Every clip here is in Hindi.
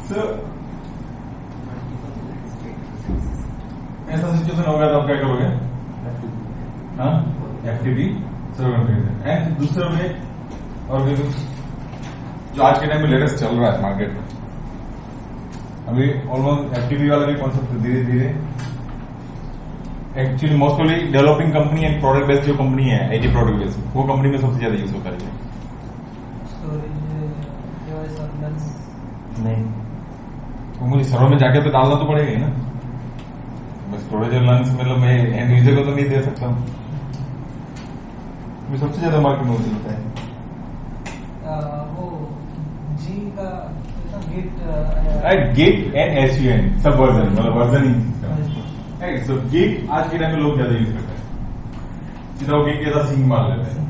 So, ऐसा सिचुएशन होगा तो आप क्या करोगे? हाँ, FTP सर्वर एंड दूसरा में और जो आज के टाइम में लेटेस्ट चल रहा है मार्केट में, अभी ऑलमोस्ट FTP वाला भी कॉन्सेप्ट धीरे धीरे actually mostly developing company and product based जो कंपनी है IT प्रोडक्ट बेस्ड, वो कंपनी में सबसे ज्यादा यूज होता है। नहीं तो मुझे सर्वर में जाके तो डालना तो पड़ेगा ही ना, बस स्टोरेज और लंच मतलब मैं एंड यूजर को तो नहीं दे सकता हूँ। सबसे ज्यादा मार्केट में होता है वो जी का गेट एंड SUN सब वर्जन, मतलब वर्जन ही राइट। सो गेट आज के टाइम में लोग ज्यादा यूज करते हैं, सीधा वो गेट के साथ सिंक मार लेते हैं,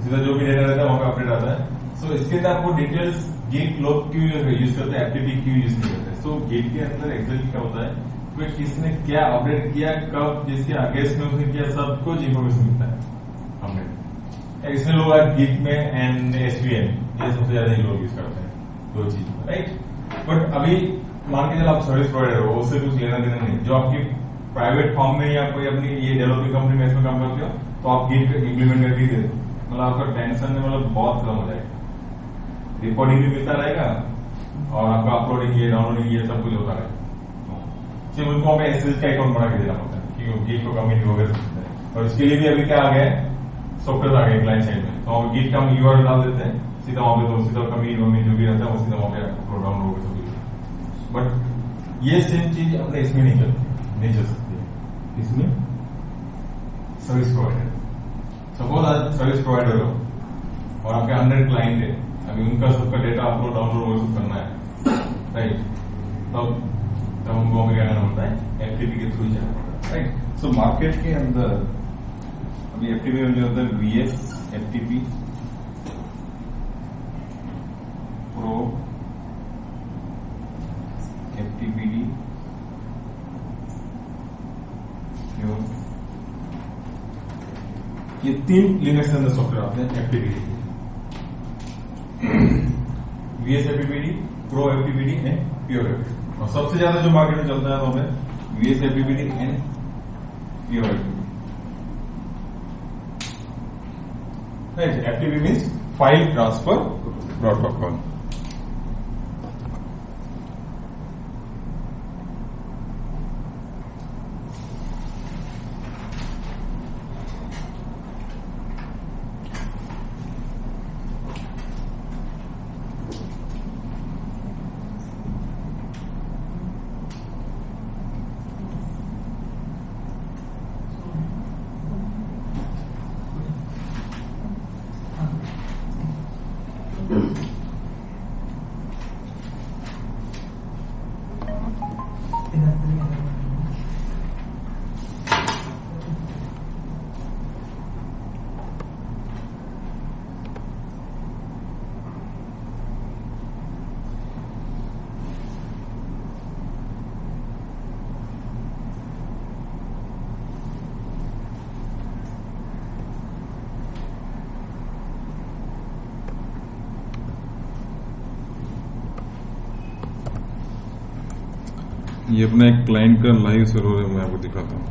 सीधा जो भी डेटा रहता है वहां पे अपडेट आता है। सो इसके अंदर आपको डिटेल्स गेट लोग क्यों यूज करते हैं, FTP क्यों यूज नहीं करते। सो गेट के अंदर एक्चुअली क्या होता है कि किसने क्या अपडेट किया, कब, जिसके अगेंस्ट में उसने किया, सब कुछ इन्फॉर्मेशन मिलता है अपडेट। इसमें लोग आज गेट में एंड SUN ये सबसे ज्यादा लोग यूज करते हैं, दो चीज राइट। बट अभी मान के चलो आप सर्विस प्रोवाइडर हो, उससे कुछ लेना देना नहीं। जो आपकी प्राइवेट फॉर्म में या कोई अपनी ये डेवलपिंग कंपनी में इसमें काम करते हो तो आप गेट इम्प्लीमेंट करके ही दे दो, मतलब आपका टेंशन मतलब बहुत कम हो जाएगा। रिपोर्टिंग भी मिलता रहेगा और आपका अपलोडिंग ये डाउनलोडिंग ये सब कुछ होता रहेगा। सिर्फ उनको हमें SSH का अकाउंट बना के देना पड़ता है क्योंकि गेट को कम्युनिटी वगैरह, और इसके लिए भी अभी क्या आ गया है, सॉफ्टवेयर आ गए क्लाइंट साइड में, तो हम गेट का URL डाल देते हैं सीधा वहां पे, तो सीधा कमी जो भी रहता है वो सीधा वहां पे अपलोड डाउनलोड होकर सब। बट ये सेम चीज अपने इसमें नहीं चल सकती है। इसमें सर्विस प्रोवाइडर, सपोज आज सर्विस प्रोवाइडर हो और आपके 100 क्लाइंट है, अभी उनका सबका डेटा अपलोड डाउनलोड वो सब करना है राइट, तब हमको हमें क्या करना पड़ता है, FTP के थ्रू जाना पड़ता है राइट। सो मार्केट के अंदर अभी FTP में जो होता है VS FTP प्रो FTPD ये 3 लिनक्स के अंदर सॉफ्टवेयर आते हैं FTPD, VS FTPD, pro FTPD and pure FTPD। और सबसे ज्यादा जो मार्केट में चलता है वो है VS FTPD and pure FTPD। FTP means file transfer protocol. ये अपना एक क्लाइंट का लाइव सर्वर है, मैं आपको दिखाता हूँ।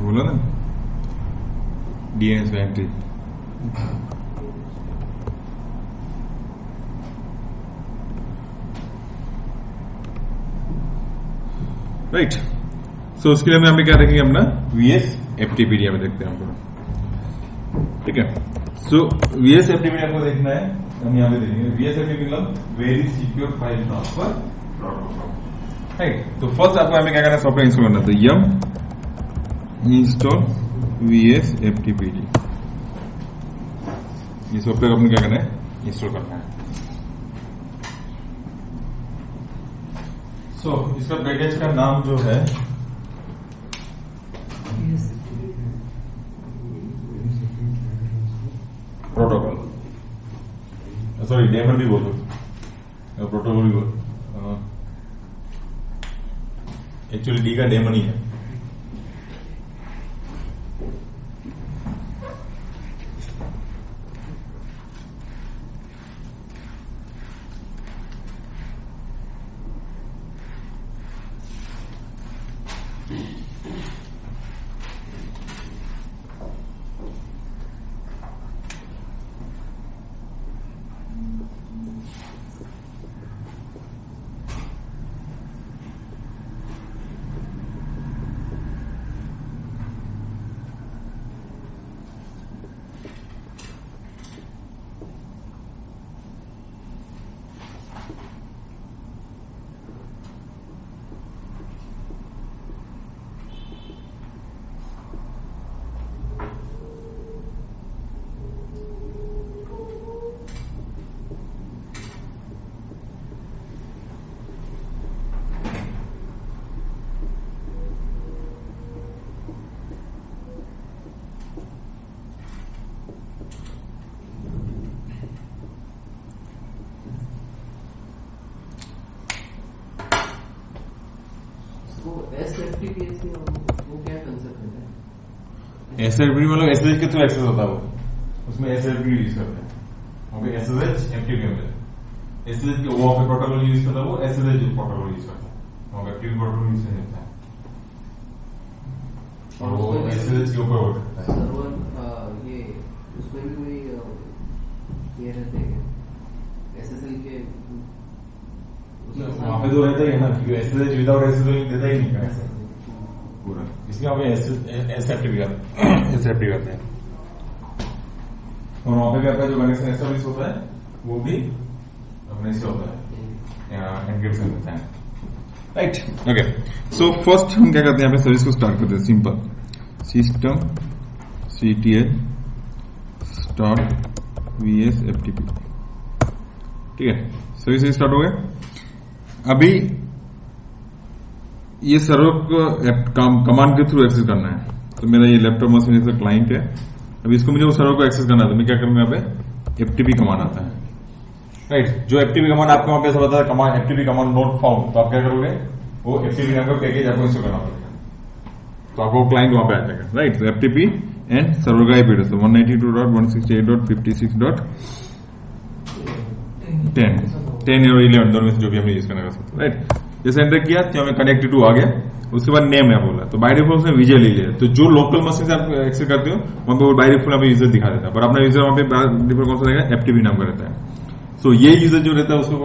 बोला ना DNS एंट्री, राइट। सो उसके लिए हम यहाँ पे क्या देखेंगे, अपना VS FTPD में देखते हैं हमको, ठीक है। सो VS FTPD आपको देखना है, हम यहाँ पे देखेंगे VS FTPD मतलब very secure file transfer protocol, right. तो फर्स्ट आपको यहाँ पे क्या करना है, सॉफ्टवेयर इंस्टॉल करना है, तो yum इंस्टॉल VS FTPD, ये सॉफ्टवेयर आपने क्या करना है, इंस्टॉल करना है। सो इसका पैकेज का नाम जो है प्रोटोकॉल, सॉरी डेमन भी बोलो, प्रोटोकॉल भी बोलो, एक्चुअली डी का डेमन ही है। एसएलपी मतलब एसएसएच के थ्रू एक्सेस होता है वो, उसमें एसएलपी यूज करते हैं। वहां पे एसएसएच एफटीपी में एसएसएच के वहां पे प्रोटोकॉल यूज करता है, वो एसएसएच प्रोटोकॉल यूज करता है, वहां पे एफटीपी प्रोटोकॉल यूज नहीं होता है और वो एसएसएच के ऊपर वर्क करता है। सर्वर ये उसमें भी कोई ये रहते हैं एसएसएल के वहां पे तो रहता ही है ना, क्योंकि एसएसएच विदाउट एसएसएल देता ही नहीं ऐसा पूरा, इसलिए वहां पे एसएफटीपी करते हैं। और वहां पे क्या जो कनेक्शन एस्टेब्लिश होता है वो भी अपने से होता है, एनक्रिप्शन होता है, राइट। ओके, सो फर्स्ट हम क्या करते हैं, यहाँ पे सर्विस को स्टार्ट करते हैं। Simple system CTL start VS FTP, ठीक है, सर्विस स्टार्ट हो गया। अभी ये सर्वर को कमांड के थ्रू एक्सेस करना है, तो मेरा ये लैपटॉप मशीन से क्लाइंट है। अभी इसको मुझे वो सर्वर को एक्सेस करना है, तो मैं क्या करूंगा, यहाँ पे FTP कमांड आता है, राइट। जो FTP कमांड आपको वहां पे ऐसा बताता है command FTP command not found, तो आप क्या करोगे, वो FTP नाम का पैकेज आपको इंस्टॉल करना पड़ेगा, तो आपको क्लाइंट वहां पे आ जाएगा, राइट। तो FTP एंड सर्वर का IP एड्रेस 192.168.56.10 और 11 दोनों में से जो भी हमें यूज करना है, राइट। जैसे एंटर किया तो हमें कनेक्टेड टू आ गया, उसके बाद नेम है बोला, तो बाय डिफॉल्ट में विजय ले लिया। तो जो लोकल मशीन से आप एक्सेस करते हो वहां पे बाय डिफॉल्ट हमें यूजर दिखा देता है, पर अपना यूजर वहां पे डिफॉल्ट कौन सा रहेगा, FTP नाम का रहता है। सो ये यूजर जो रहता है उसको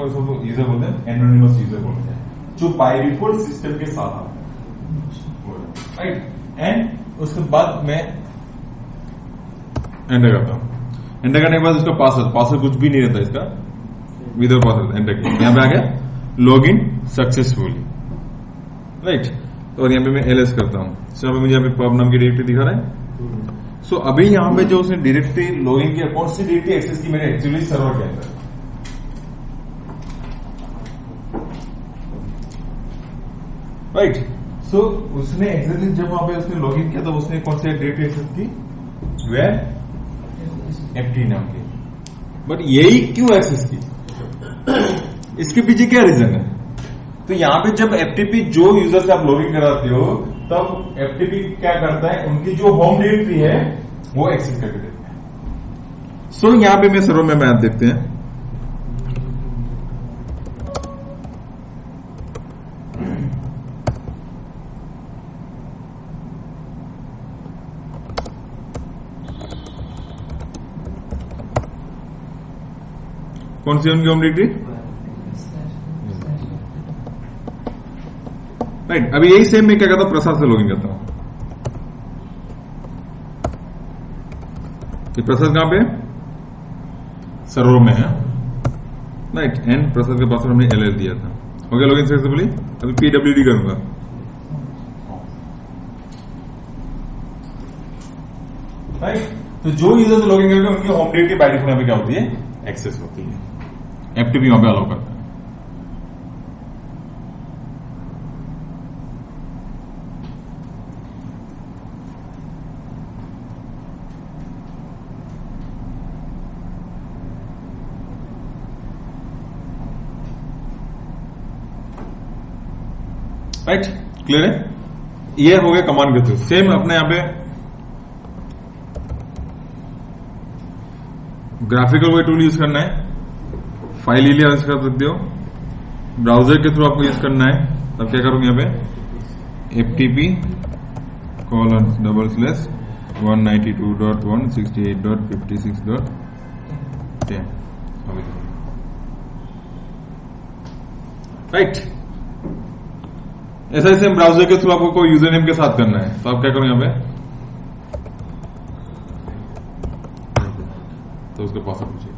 यूजर बोलते हैं, एनोनिमस यूजर बोलते हैं, जो बाय डिफॉल्ट सिस्टम के साथ आता है, राइट। एंड उसके बाद मैं एंटर करता हूं, एंटर करने के बाद उसका पासवर्ड कुछ भी नहीं रहता इसका, विदाउट पासवर्ड एंटर किया, यहां पे आ गया लॉग इन सक्सेसफुली, राइट। और यहाँ पे मैं LS करता हूं, सो मुझे यहाँ पे पब नाम की डायरेक्टरी दिखा रहा है। सो अभी यहाँ पे जो उसने डायरेक्टरी लॉग इन किया, कौन सी डायरेक्टरी एक्सेस की मैंने एक्चुअली सर्वर के अंदर, राइट। सो उसने एक्चुअली जब वहां पे उसने लॉग इन किया तो उसने कौन सी डायरेक्टरी एक्सेस की, वेयर FT नाम की, बट यही क्यों एक्सेस की, इसके पीछे क्या रीजन है। तो यहां पे जब FTP जो यूजर से आप लॉगिन कराते हो तब FTP क्या करता है, उनकी जो होम डायरेक्टरी है वो एक्सेस करके देता है। सो यहां पे मैं सर्वर में मैप देखते हैं, कौन सी उनकी होम डायरेक्टरी, राइट। अभी यही सेम मैं क्या करता हूं, प्रसाद से लॉगिन करता हूं। ये प्रसाद कहां पे, सर्वर में है, राइट। एंड प्रसाद के पासवर्ड हमने LL दिया था, हो गया लॉगिन सक्सेसफुली। अभी PWD करूंगा, राइट। तो जो यूजर से लॉगिन करेंगे उनकी होम डायरेक्टरी बाय डिफॉल्ट क्या होती है, एक्सेस होती है, FTP वहां पे अलाउ करता है, राइट। क्लियर है, ये हो गया कमांड के थ्रू। सेम अपने यहां पे ग्राफिकल वे टूल यूज करना है, फाइल एरिया यूज कर सकते हो, ब्राउजर के थ्रू आपको यूज करना है, तब क्या करोगे यहां पे FTP:/192.168.56.10, राइट। ऐसा सेम ब्राउजर के थ्रू आपको कोई यूजर नेम के साथ करना है, तो आप क्या करो यहां पे, तो उसके पासवर्ड पूछिए,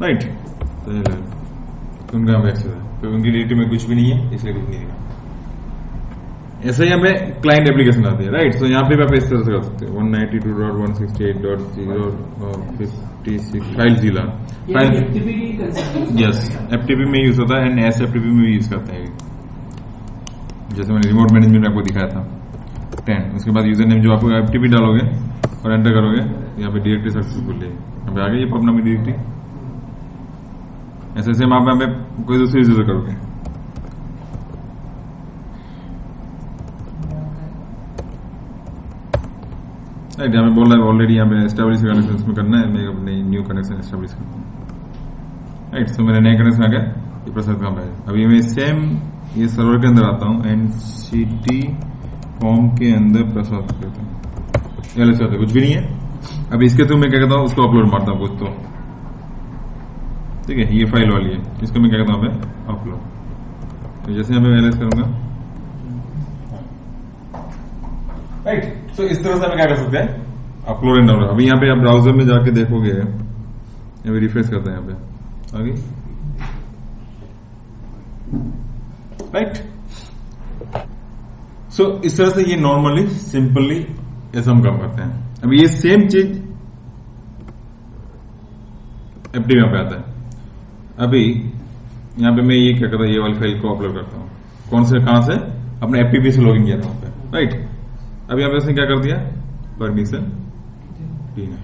राइट। उनका हम एक्सेस है, तो उनकी डायरेक्टरी में कुछ भी नहीं है, इसलिए कुछ नहीं दिखा। ऐसे ही हमें क्लाइंट एप्लीकेशन आती है, राइट। तो यहाँ पे आप इस तरह से कर सकते हो 192.168.056 फाइल जिला फाइल, यस FTP में यूज होता है एंड SFTP में भी यूज करते हैं, जैसे मैंने रिमोट मैनेजमेंट आपको दिखाया था 10। उसके बाद यूजर नेम जो आपको FTP डालोगे और एंटर करोगे, यहाँ पे डायरेक्टरी सक्सेसफुल है, यहाँ पे आ गई ये पब नाम की डायरेक्टरी। ऐसे सेम आप यहाँ पे कोई दूसरी यूजर करोगे, राइट, यहाँ पे बोल रहा है ऑलरेडी यहाँ पे एस्टेब्लिश कनेक्शन में करना है, मैं अपने न्यू कनेक्शन एस्टेब्लिश करता हूँ। राइट, सो मेरा नया कनेक्शन आ गया, ये प्रसाद कहाँ पे है। अभी मैं सेम ये सर्वर के अंदर आता हूँ, एनसीटी फॉर्म के अंदर प्रसाद करता हूँ, कुछ भी नहीं है। अभी इसके थ्रू मैं क्या कहता हूँ, उसको अपलोड मारता हूँ कुछ तो, ठीक है, ये फाइल वाली है, इसको मैं क्या कहता हूँ अपलोड। तो जैसे मैं एनालाइज करूंगा, राइट, तो इस तरह से हमें क्या कर सकते हैं, अपलोड एंड डाउनलोड। अभी यहाँ पे आप ब्राउजर में जाके देखोगे, अभी रिफ्रेश करते हैं यहाँ पे आगे, राइट। सो इस तरह से ये नॉर्मली सिंपली ऐसा हम काम करते हैं। अभी ये सेम चीज एफटीपी पे आता है। अभी यहाँ पे मैं ये क्या करता हूँ, ये वाली फाइल को अपलोड करता हूँ, कौन से कहां से, अपने एफटीपी से लॉगिन किया था वहां पे, राइट। अभी यहाँ पे उसने क्या कर दिया, परमिशन दी है।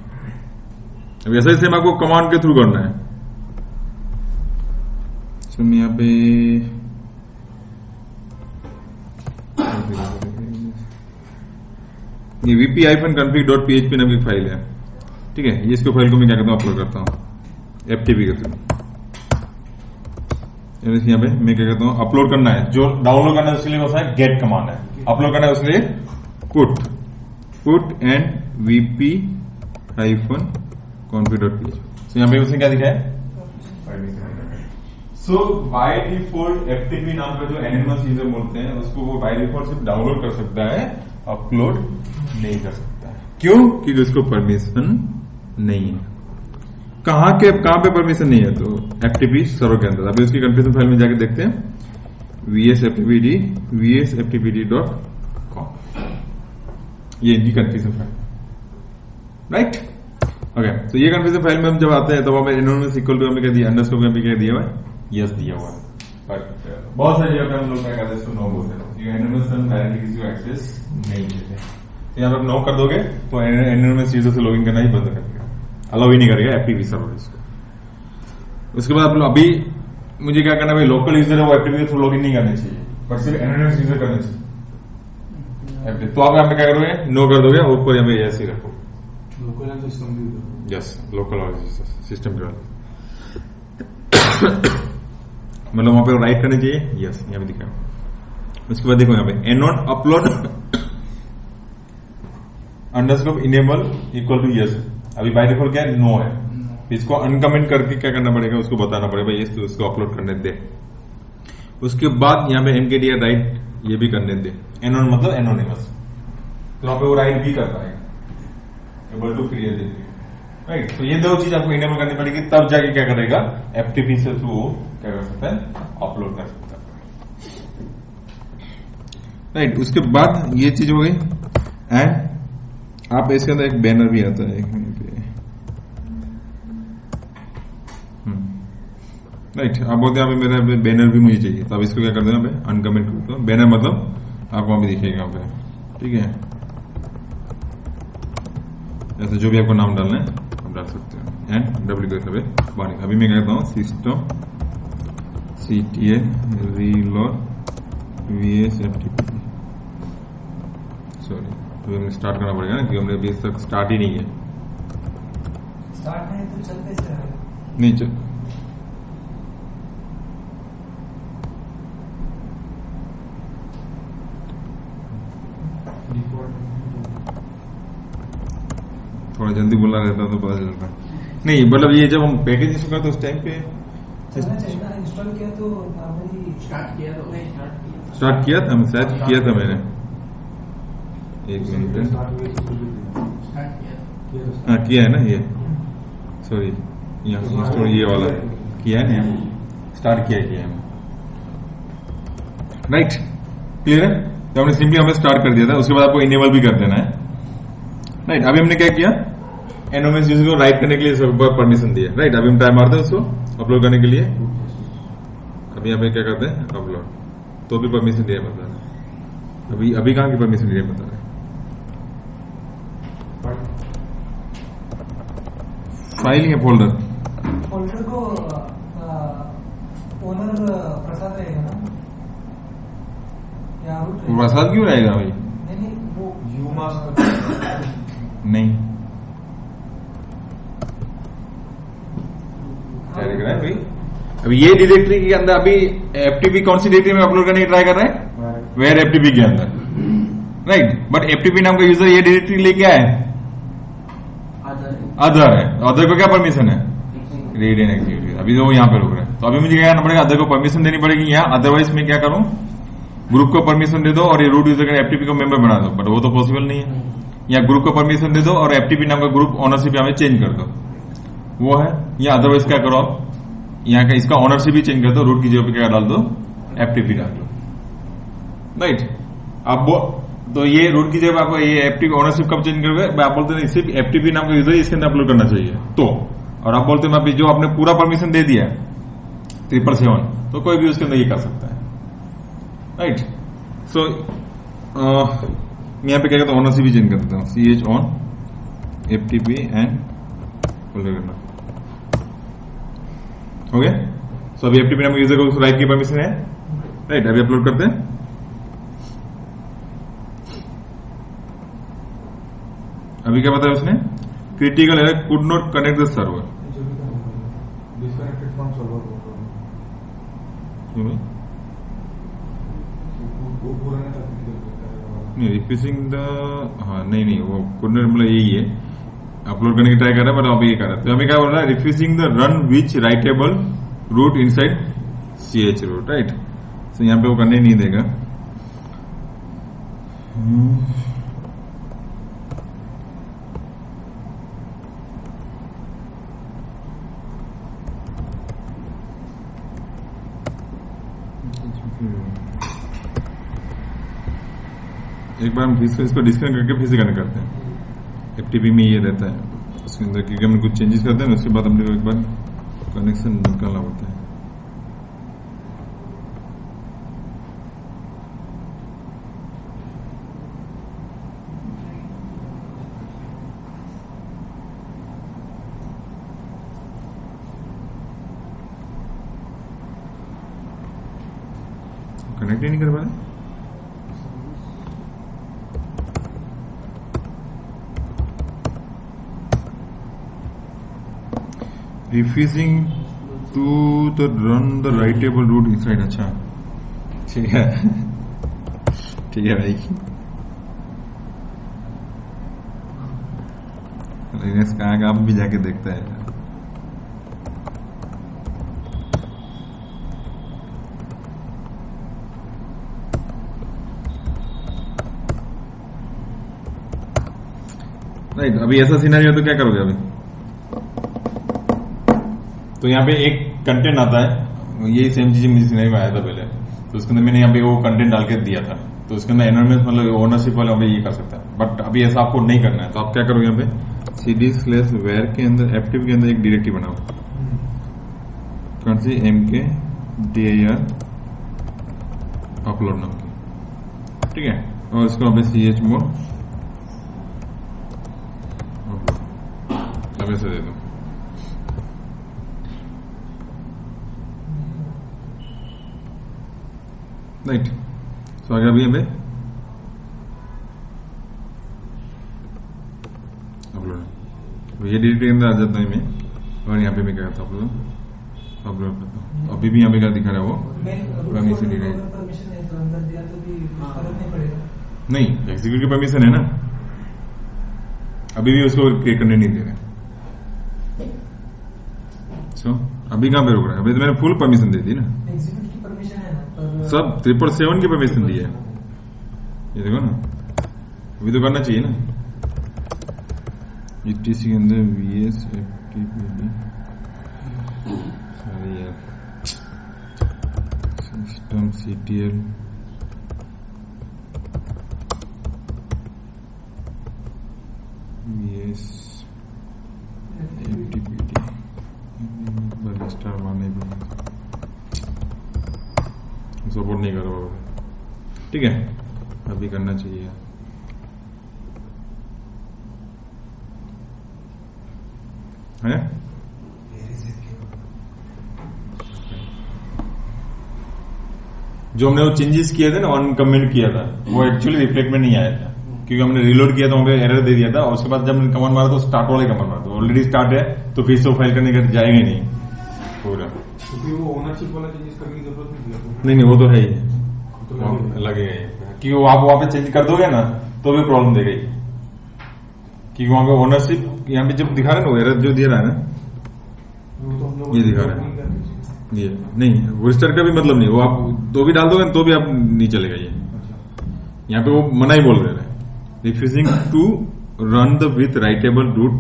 अभी ऐसा ही सेम आपको कमांड के थ्रू करना है। तो मैं यहाँ पे ये vp-config.php नाम की फाइल है, ठीक है, ये इसको फाइल को मैं क्या करता हूँ, अपलोड करता हूँ एफटीपी के थ्रू। यहाँ पे मैं क्या कहता हूँ, अपलोड करना है, जो डाउनलोड करना है उसके लिए है गेट कमांड है, अपलोड करना है उसके लिए पुट एंड vp-config.php। यहाँ पे उसने क्या दिखाया, सो बाय डिफॉल्ट एफटीपी नाम का जो एनिमल्स यूजर बोलते हैं उसको वो बाय डिफॉल्ट सिर्फ डाउनलोड कर सकता है, अपलोड नहीं कर सकता है। क्यों? क्योंकि उसको परमिशन नहीं है। कहां पे परमिशन नहीं है, तो एफटीपी सर्वर के अंदर। अभी उसकी कॉन्फ़िगरेशन फाइल में जाके देखते हैं, vsftpd.com, ये इनकी कॉन्फ़िगरेशन फाइल, राइट। ओके, तो ये कॉन्फ़िगरेशन फाइल में हम जब आते हैं तो हमें एनोनिमस इक्वल टू हमें क्या दिया, अंडरस्कोर में क्या दिया हुआ है, यस दिया हुआ है। बट बहुत सारी जगह हम लोग क्या करते हैं, इसको नो बोलते हैं, एनोनिमस हम डायरेक्टली किसी को एक्सेस नहीं देते। तो यहाँ पे आप नो कर दोगे तो एनोनिमस यूजर से लॉगिन करना ही बंद कर देगा, अलाउ ही नहीं करेगा एफटीपी सर्वर इसको। उसके बाद अभी मुझे क्या करना है, लोकल यूजर है वो एफटीपी के थ्रू लॉगिन नहीं करना चाहिए, बट सिर्फ एनोनिमस यूजर करना चाहिए। तो आप यहाँ पे क्या करोगे, नो कर दोगे, ऊपर यहाँ पे यस ही रखो, यस लोकल सिस्टम के वाले, मतलब वहां पे राइट करने चाहिए, यस यहाँ पे दिखा। उसके बाद देखो यहाँ पे anon upload underscore enable equal to yes. अभी बाय डिफॉल्ट क्या है, नो है, इसको अनकमेंट करके क्या करना पड़ेगा, उसको बताना पड़ेगा यस, तो उसको अपलोड करने दे। उसके बाद यहाँ पे एमकेडीआर राइट ये भी करने दे, एनोन मतलब एनोनिमस, तो वहां पे वो राइट भी कर पाएगा, एबल टू क्रिएट, राइट। तो ये दो चीज आपको इनेबल करनी पड़ेगी, तब जाके क्या करेगा, एफटीपी से थ्रू क्या कर सकता है, अपलोड कर सकता है, राइट। उसके बाद ये चीज हो गई। एंड आप इसके अंदर एक बैनर भी आता है, राइट। आप बोलते हैं मेरा बैनर भी मुझे चाहिए, तो आप इसको क्या करते हैं, अनकमेंट करते हो। बैनर मतलब आपको वहां भी दिखेगा यहाँ पे, ठीक है, ऐसे जो भी आपको नाम डालना है आप डाल सकते हैं। एंड डब्ल्यू के बाहर। अभी मैं कहता हूँ system ctl reload vsftp, sorry, तो हमें स्टार्ट करना पड़ेगा ना, क्योंकि हमने अभी तक स्टार्ट ही नहीं है। स्टार्ट नहीं तो चल कैसे रहेगा, नहीं चल, थोड़ा जल्दी बोलना रहता तो पता चलता नहीं, मतलब ये जब हम पैकेज इंस्टॉल करते उस टाइम पे इंस्टॉल किया तो स्टार्ट किया था, शायद किया था मैंने, एक मिनट, हाँ किया है ना, ये सॉरी यहाँ इंस्टॉल ये वाला किया है ना, स्टार्ट किया है, राइट, क्लियर है। तो हमने सिंपली हमने स्टार्ट कर दिया था, उसके बाद आपको इनेबल भी कर देना है, राइट। अभी हमने क्या किया, एनोनिमस यूजर को राइट करने के लिए सब परमिशन दिया, राइट। अभी हम ट्राई मारते हैं उसको अपलोड करने के लिए। अभी यहाँ पे क्या करते हैं, अपलोड, तो भी परमिशन दिया बता रहे, अभी कहाँ की परमिशन दिया बता रहे, फाइल है, फोल्डर को ओनर प्रसाद रहेगा ना, या प्रसाद क्यों रहेगा भाई, नहीं वो नहीं, क्या दिख रहा है भाई? अभी ये डायरेक्टरी के अंदर अभी एफटीपी कौन सी डायरेक्टरी में अपलोड करने की ट्राई कर रहे हैं? वेयर एफटीपी के अंदर, राइट। बट एफटीपी नाम का यूजर ये डायरेक्टरी लेके आए, अदर है। अदर को क्या परमिशन है? Read and activity. अभी तो वो यहाँ पे रुक रहा है, तो अभी मुझे क्या करना पड़ेगा? अदर को परमिशन देनी पड़ेगी यहाँ, अदरवाइज मैं क्या करूं, ग्रुप को परमिशन दे दो और ये रूट यूजर का एफटीपी को मेंबर बना दो, बट वो तो पॉसिबल नहीं है। या ग्रुप को परमिशन दे दो और एफटीपी नाम का ग्रुप ऑनरशिप यहाँ पे चेंज कर दो, वो है। या अदरवाइज क्या करो आप, यहाँ का इसका ऑनरशिप भी चेंज कर दो, रूट की जगह पे क्या डाल दो, एफटीपी डाल दो, राइट। अब तो ये रूट की जगह आपको ये एफटीपी ऑनरशिप कब चेंज करोगे? आप बोलते हैं सिर्फ एफटीपी नाम का यूजर इसके अंदर अपलोड करना चाहिए, तो और आप बोलते हैं अभी जो आपने पूरा परमिशन दे दिया 777, तो कोई भी उसके अंदर ये कर सकता है, राइट। सो यहाँ पे क्या कहता हूँ, ऑनरशिप भी चेंज कर देता हूँ, CH ऑन एफटीपी एंड करना हो गया। सो अभी एफटीपी नाम यूजर को राइट की परमिशन है, राइट। अभी अपलोड करते हैं। अभी क्या बताया उसने? Critical error could not connect the server, disconnected from server. नहीं रिफ्यूजिंग द, हाँ नहीं वो कुड नॉट मतलब यही है, अपलोड करने की ट्राई कर रहा है बट अभी ये कर रहा है। तो हमें क्या बोल रहा है? Refusing the run which writable root inside CH root, right. तो यहाँ पे वो करने नहीं देगा। एक बार हम इसको डिस्कनेक्ट करके फिर से कनेक्ट करते हैं। एफटीपी में ये रहता है उसके अंदर, क्योंकि हमने कुछ चेंजेस करते हैं, उसके बाद हमने एक बार कनेक्शन निकालना होता है। कनेक्ट ही नहीं कर पा रहे। Refusing to the run the writable route inside, अच्छा ठीक है ठीक है भाई। लिनक्स कहाँ का आप भी जाके देखता है। राइट, अभी ऐसा सिनेरियो तो क्या करोगे अभी? तो यहाँ पे एक कंटेंट आता है, ये सेम चीज मुझे सिनेरियो में आया था पहले, तो उसके अंदर मैंने यहाँ पे वो कंटेंट डाल के दिया था, तो उसके अंदर एनवायरमेंट मतलब ओनरशिप वाले वहाँ पे ये कर सकता है। बट अभी ऐसा आपको नहीं करना है, तो आप क्या करोगे? यहाँ पे cd/var के अंदर एफटीपी के अंदर एक डायरेक्टरी बनाओ, कौन सी? mkdir अपलोड नाम की, ठीक है। और इसको आप chmod अब ऐसे दे दो, राइट। तो आगे अभी हमें अपलोड, ये डायरेक्टरी के अंदर आ जाता है मैं, और यहाँ पे मैं क्या करता हूँ अपलोड करता हूँ। तो अभी भी यहाँ पे क्या दिखा रहा है वो परमिशन नहीं, एग्जीक्यूट की परमिशन है ना, अभी भी उसको क्रिएट करने नहीं दे रहे। सो अभी कहाँ पे रुक रहा है? अभी तो मैंने फुल परमिशन दे दी ना, सब 777 की परमिशन दी है, ये देखो ना, अभी तो करना चाहिए ना। ETC के अंदर VS FTP, सॉरी यार, system CTL VS FTP star माने सपोर्ट नहीं कर रहा, ठीक है। अभी करना चाहिए, है? जो हमने वो चेंजेस किए थे ना, वन कमेंट किया था, वो एक्चुअली रिफ्लेक्ट में नहीं आया था, क्योंकि हमने रिलोड किया तो वहाँ पे एरर दे दिया था, और उसके बाद जब मैंने कमांड मारा तो स्टार्ट वाला कमांड मारा, तो ऑलरेडी स्टार्ट है तो फिर से वो फाइल करने का जाएगा ही नहीं पूरा। क्योंकि वो ओनरशिप वाला चेंजेस करने की जरूरत नहीं है। नहीं वो तो है ही, तो लगेगा ही, क्योंकि वो आप वहां पे चेंज कर दोगे ना तो भी प्रॉब्लम देगा ही, क्योंकि वहां पे ओनरशिप यहाँ पे जब दिखा रहा है ना एरर जो दे रहा है ना, वो तो हम लोग ये दिखा रहा है ये नहीं, रजिस्टर का भी मतलब नहीं, वो आप तो भी डाल दोगे तो भी आप नहीं चलेगा ये। यहाँ पे वो मना ही बोल रहे हैं, refusing to run the with writable root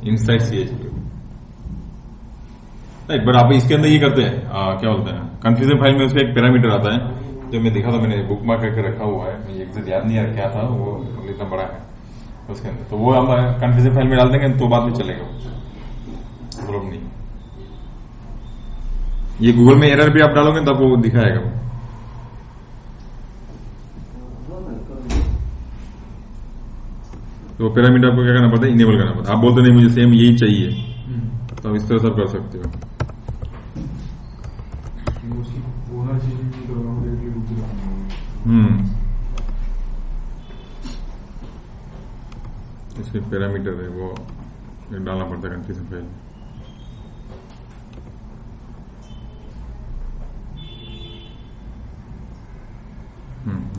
inside CH right. But आप इसके अंदर ये करते हैं क्या बोलते हैं, कंफ्यूजन फाइल में उसका एक पैरामीटर आता है जो मैं दिखा था, मैंने बुक मार्क करके रखा हुआ है, मुझे एग्जैक्ट याद नहीं आ रहा क्या था वो, इतना बड़ा है उसके अंदर, तो वो हम कंफ्यूजन फाइल में डाल देंगे तो बाद में चलेगा, प्रॉब्लम नहीं। ये गूगल में एरर भी आप डालोगे तब वो दिखाएगा वो। तो पैरामीटर आपको क्या करना पड़ता है, इनेबल करना पड़ता है। आप बोलते नहीं मुझे सेम यही चाहिए तो आप इस तरह सब कर सकते हो। ओनरशिप नहीं करवाओ, डायरेक्टली रूट से लाना। इसके पैरामीटर है वो डालना पड़ता है कंफ्यूजन फाइल।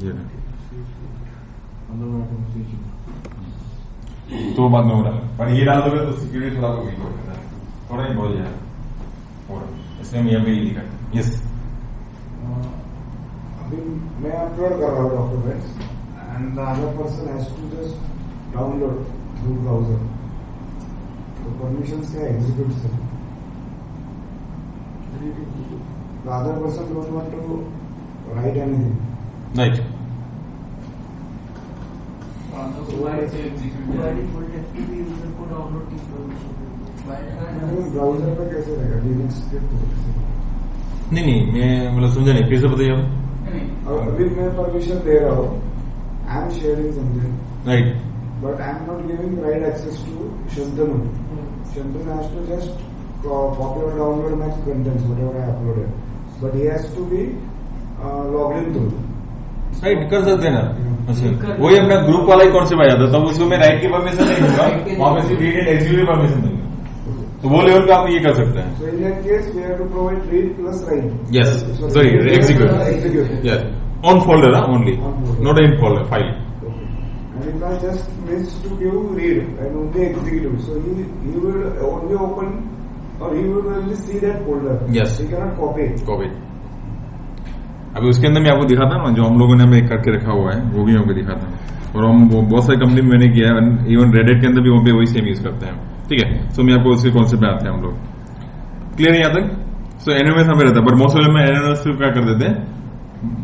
ये तो बाद में हो रहा है, पर ये डाल दोगे तो सिक्योरिटी थोड़ा वीक हो जाता है, थोड़ा ही बहुत जाएगा हो रहा है, इसलिए हम यहाँ पे लिखा है। यस अभी मैं अपलोड कर रहा हूँ documents and the other person has to just download through browser, तो परमिशंस क्या एग्जीक्यूट से the other person don't want to write anything right. Browser पे कैसे रहेगा, लिनक्स पे नहीं मैं मतलब समझा नहीं, फिर से बताइए आप। अभी मैं परमिशन दे रहा हूँ, I am sharing something right, but I am not giving right access to Shantanu. Shantanu has to just copy or download my contents, whatever I uploaded. But he has to be logged in through. Right कर सकते हैं ना। अच्छा वही अपना ग्रुप वाला ही कॉन्सेप्ट आ जाता है, तब उसको मैं राइट की परमिशन नहीं दूंगा, वहां पे सिर्फ रीड एंड एग्जीक्यूट परमिशन दूंगा, तो वो लेवल पे आप ये कर सकते हैं। So in that case, we have to provide read plus write. Yes sorry execute yes on folder only, not in folder file. And if I just miss to give read and only execute, so he will only open or he will only see that folder. Yes. He cannot copy it. Copy अभी उसके अंदर मैं आपको दिखाता ना, जो हम लोगों ने हमें करके रखा हुआ है वो भी हमको दिखाता है, और हम बहुत सारी कंपनी में मैंने किया है, इवन रेडिट के अंदर भी वहाँ पे वही सेम यूज करते हैं। ठीक है, सो मैं आपको उसके कॉन्सेप्ट में आते हैं हम लोग, क्लियर है यहाँ तक। सो एनओएस हमें रहता है, बट मोस्ट ऑफ में एनओएस क्या कर देते हैं,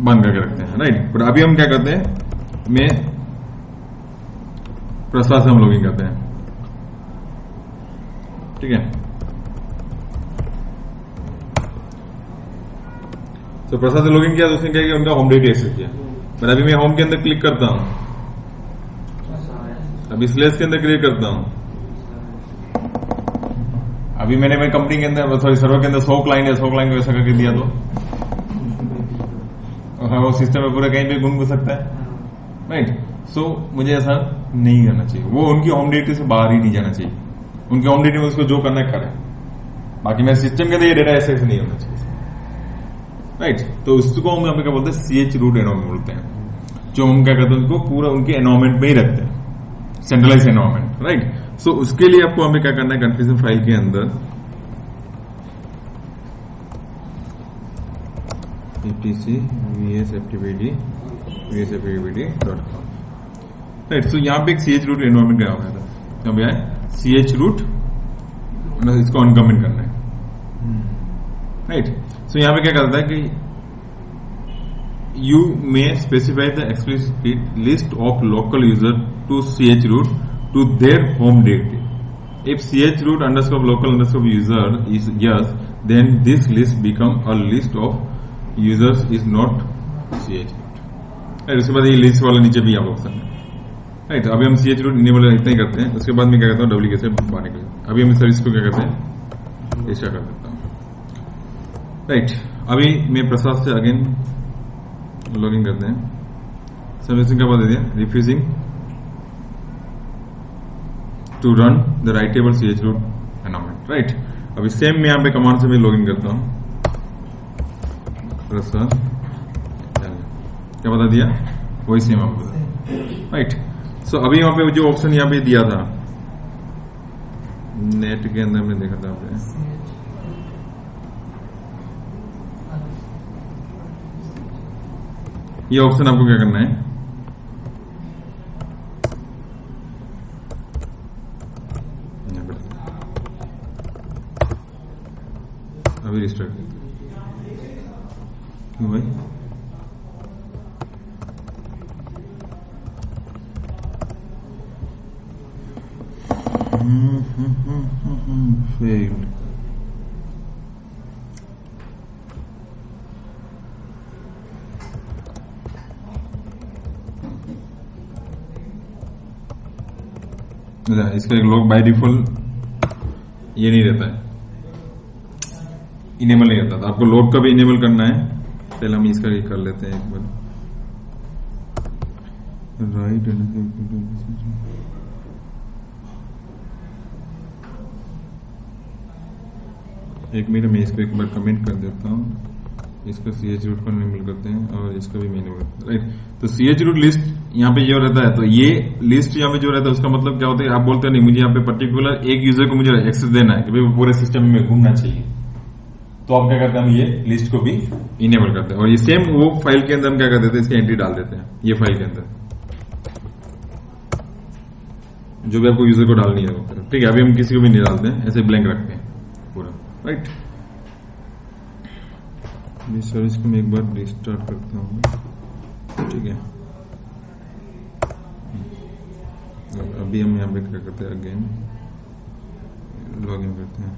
बंद करके रखते हैं राइट। बट अभी हम क्या करते हैं, मैं प्रसाद से हम लॉगिन करते हैं। ठीक है, तो प्रसाद से लॉगिन किया तो उसने क्या किया, उनका होम डायरेक्टरी एक्सेस किया। पर अभी मैं होम के अंदर क्लिक करता हूं, अभी स्लैश के अंदर क्लिक करता हूं, अभी मैंने मेरी कंपनी के अंदर सॉरी सर्वर के अंदर 100 क्लाइंट है, 100 क्लाइंट को ऐसा करके दिया तो वो सिस्टम में पूरा कहीं पे घूम सकता है राइट। सो मुझे ऐसा नहीं करना चाहिए, वो उनकी होम डायरेक्टरी से बाहर ही नहीं जाना चाहिए, उनकी होम डायरेक्टरी में उसको जो करना है करे, बाकी मैं सिस्टम के अंदर ये डेटा एक्सेस नहीं होना चाहिए राइट। तो उसको हम यहाँ पे क्या बोलते हैं, CH रूट एनवायरमेंट बोलते हैं, जो हम क्या करते हैं उनको पूरा उनके एनवायरमेंट में ही रखते हैं, सेंट्रलाइज एनवायरमेंट राइट। सो उसके लिए आपको हमें क्या करना है, कन्फ्यूजन फाइल के अंदर etc vsftpd.com राइट। सो यहाँ पे एक CH रूट एनवायरमेंट क्या होगा था, यहाँ पे आए CH रूट, इसको अनकमेंट करना है राइट। सो यहाँ पे क्या करता है कि you may specify the explicit list of local user to CH root to their home directory. If CH root underscore local underscore user is yes, then this list become a list of users is not CH root right. उसके बाद ये लिस्ट वाला नीचे भी आप ऑप्शन है राइट। अभी हम CH रूट इनेबल इतना ही करते हैं, उसके बाद मैं क्या करता हूँ WK से बाहर निकल, अभी हम सर्विस को क्या करते हैं, इसका कर देता हूँ राइट। अभी मैं प्रसाद से अगेन लॉगिन करते हैं, सर्विसिंग का बता दिया, refusing to run the right table ch root environment, right. अभी सेम मैं यहाँ पे कमांड से भी लॉगिन करता हूँ। क्या बता दिया? वही सेम आपको बता, राइट। सो अभी यहाँ पे जो ऑप्शन यहाँ पे दिया था नेट के अंदर में देखा था आपने, ये ऑप्शन आपको क्या करना है, अभी रिस्टार्ट क्यों भाई? failed. इसका एक लॉग बाय डिफॉल्ट ये नहीं रहता है, इनेबल नहीं रहता, तो आपको लॉग का भी इनेबल करना है। पहले हम इसका कर लेते हैं एक बार, राइट। एक मिनट में इसको एक बार कमेंट कर देता हूँ, इसका ch root पर इनेबल करते हैं और इसका भी इनेबल, राइट। तो ch root लिस्ट यहाँ पे जो रहता है, तो ये लिस्ट यहाँ पे जो रहता है उसका मतलब क्या होता है, आप बोलते हैं नहीं मुझे यहाँ पे पर्टिकुलर एक यूजर को मुझे एक्सेस देना है कि भाई वो पूरे सिस्टम में घूमना चाहिए, तो आप क्या करते हैं, हम ये लिस्ट को भी इनेबल करते हैं। और ये सेम वो फाइल के अंदर हम क्या कर देते हैं, इसकी एंट्री डाल देते हैं ये फाइल के अंदर, जो भी आपको यूजर को डालनी है वो, ठीक है। अभी हम किसी को भी नहीं डालते हैं, ऐसे ब्लैंक रखते हैं पूरा, राइट। ये सर्विस को मैं एक बार रिस्टार्ट करता हूँ, ठीक है। अभी हम यहाँ पे क्या करते हैं, अगेन लॉगिन करते हैं,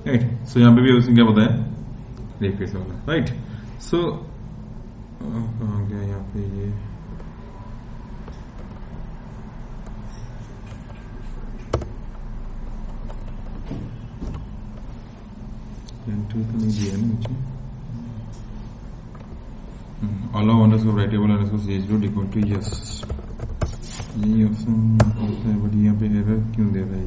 राइट। सो यहाँ पे भी उसने क्या बताया, रिफ्रेश वाला, राइट। सो कहाँ गया यहाँ पे ये, एंट्री तो नहीं दिया ना नीचे, allow underscore writable underscore ch root equal to yes, यही ऑप्शन होता है, बट यहाँ पे एरर क्यों दे रहा है?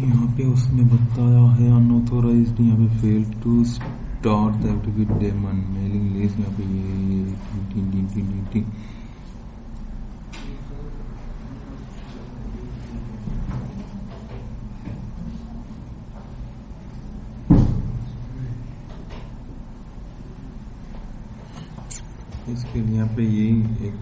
यहाँ पे उसने बताया है अनऑथोराइज्ड, यहाँ पे fail to start the activity daemon mailing list, यहाँ पे ये इसके लिए यहाँ पे यही एक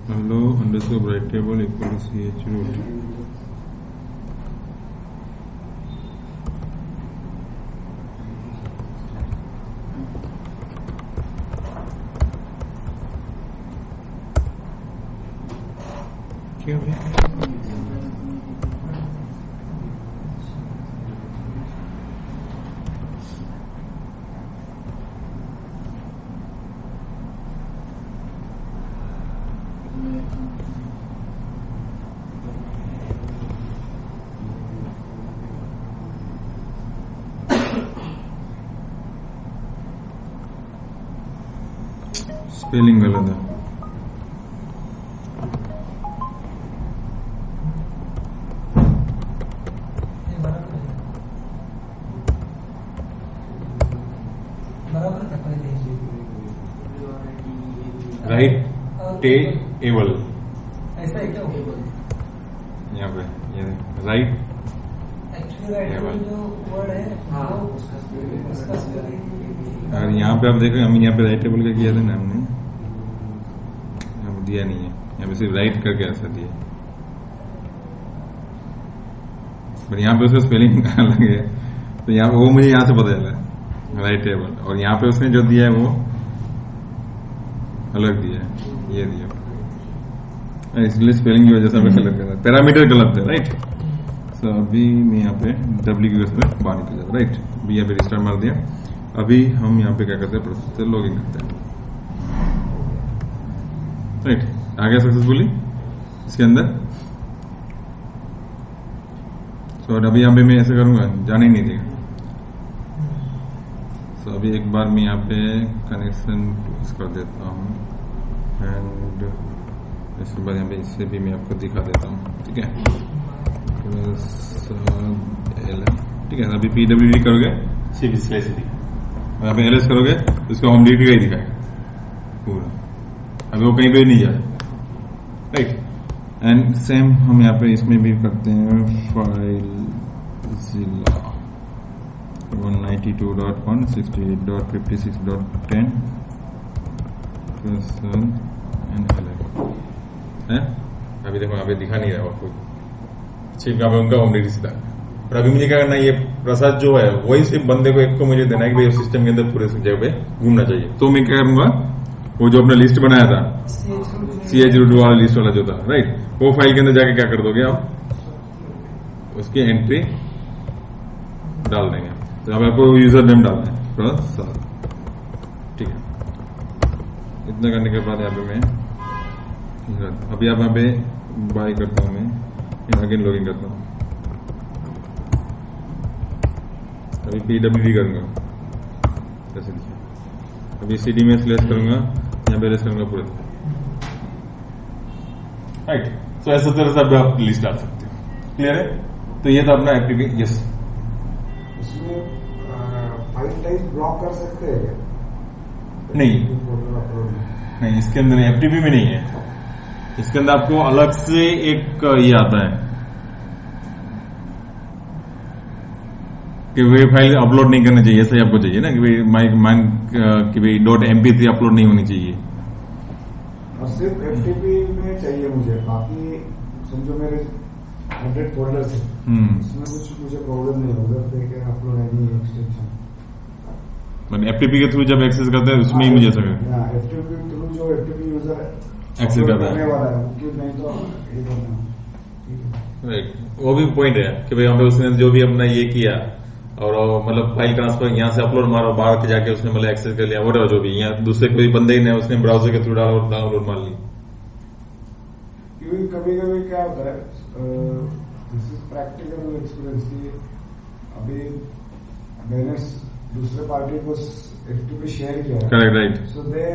hello underscore writable equal to ch root, क्यों है? स्पेलिंग गलत है, राइट टेबल ऐसा है क्या? यहाँ पे ये राइट एक्चुअली राइट जो वर्ड है हाँ, उसका स्पेलिंग, और यहाँ पे आप देखो हम यहाँ पे राइट टेबल का किया था ना हमने, अब दिया नहीं है यहाँ पे, सिर्फ राइट करके ऐसा दिया, पर यहाँ पे उसका स्पेलिंग अलग है, तो यहाँ वो मुझे यहाँ से पता चला राइट टेबल, और यहाँ पे उसने जो दिया है वो अलग दिया है, ये दिया, इसलिए स्पेलिंग की वजह से हमें गलत करना, पैरामीटर गलत है, राइट। सो अभी मैं यहाँ पे डब्ल्यू की वजह से बाहर निकल जाता, राइट। अभी यहाँ पे रिस्टार्ट मार दिया। अभी हम यहाँ पे क्या करते हैं, प्रोसेस से लॉग इन करते हैं, राइट। आ गया सक्सेसफुली इसके अंदर। सो अभी यहाँ पे मैं ऐसे करूंगा, जाने ही नहीं देगा। सो अभी एक बार मैं यहाँ पे कनेक्शन कर देता हूँ एंड इसके बाद यहाँ पे इससे भी मैं आपको दिखा देता हूँ, ठीक है। ठीक है, अभी PWD करोगे सिर्फ इसलिए से दिखा, यहाँ पे LS करोगे तो इसका होम डिरेक्टरी का ही दिखाएगा पूरा, अभी वो कहीं पे नहीं जाए, राइट। एंड सेम हम यहाँ पे इसमें भी करते हैं, फाइल जिला 192.168.56.10 है। अभी देखो यहाँ पे दिखा नहीं रहा आपको, सिर्फ यहाँ पे उनका होम डिरेक्टरी सीधा। और अभी मुझे क्या करना है, ये प्रसाद जो है वही सिर्फ बंदे को एक को मुझे देना है कि भाई सिस्टम के अंदर पूरे जगह पे घूमना चाहिए। तो मैं क्या करूंगा, वो जो अपना लिस्ट बनाया था CH रूट वाला लिस्ट वाला जो था, राइट, वो फाइल के अंदर जाके क्या कर दोगे आप, उसकी एंट्री डाल देंगे। तो अब आपको यूजर नेम डालना है प्रसाद, ठीक है। इतना करने के बाद यहाँ पे मैं अभी आप यहाँ पे बाय करता हूँ, मैं अगेन लॉगिन करता हूँ। अभी PWD करूंगा, अभी CD में स्लैश करूंगा, यहाँ पे लेस करूंगा पूरे, राइट। तो ऐसा तरह से अभी आप लिस्ट डाल सकते हो, क्लियर है। तो ये था अपना एक्टिविटी। यस, इसमें फाइल टाइप ब्लॉक कर सकते हैं क्या? नहीं नहीं, इसके अंदर FTP में नहीं है, इसके अंदर आपको अलग से एक ये आता है कि वे फाइल अपलोड नहीं करना चाहिए, ऐसा ही आपको चाहिए ना कि भाई कि भाई .mp3 अपलोड नहीं होनी चाहिए। और सिर्फ FTP में चाहिए मुझे, बाकी समझो मेरे 100 फोल्डर्स है, इसमें कुछ मुझे प्रॉब्लम नहीं होगा कि अपलोड एनी एक्सटेंशन। मतलब FTP के थ्रू जब एक्सेस करते हैं उसमें ही मुझे ऐसा करना है, FTP के थ्रू जो FTP यूजर एक्सेस करता है वाला है, क्यों नहीं तो ये करना, ठीक है। राइट। वो भी पॉइंट है कि भाई हमें उसने जो भी अपना ये किया और मतलब फाइल ट्रांसफर यहाँ से अपलोड मारो, बाहर के जाके उसने मतलब एक्सेस कर लिया, वो जो भी यहाँ दूसरे कोई बंदे ही नहीं, उसने ब्राउजर के थ्रू डाउनलोड मार ली। क्योंकि कभी कभी क्या होता है, दिस इज प्रैक्टिकल एक्सपीरियंस की, अभी मैंने दूसरे पार्टी को FTP शेयर किया, correct, right. So they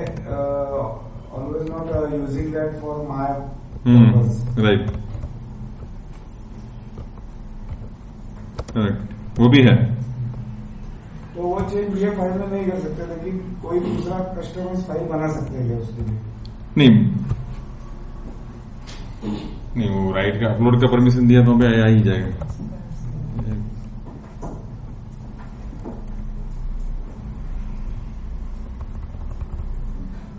always not using that for my purpose, right, correct, वो भी है। तो वो चेंज ये फाइल में नहीं कर सकते, लेकिन कोई दूसरा कस्टमाइज फाइल बना सकते हैं उसके लिए? नहीं, वो राइट का अपलोड का परमिशन दिया तो आ ही जाएगा।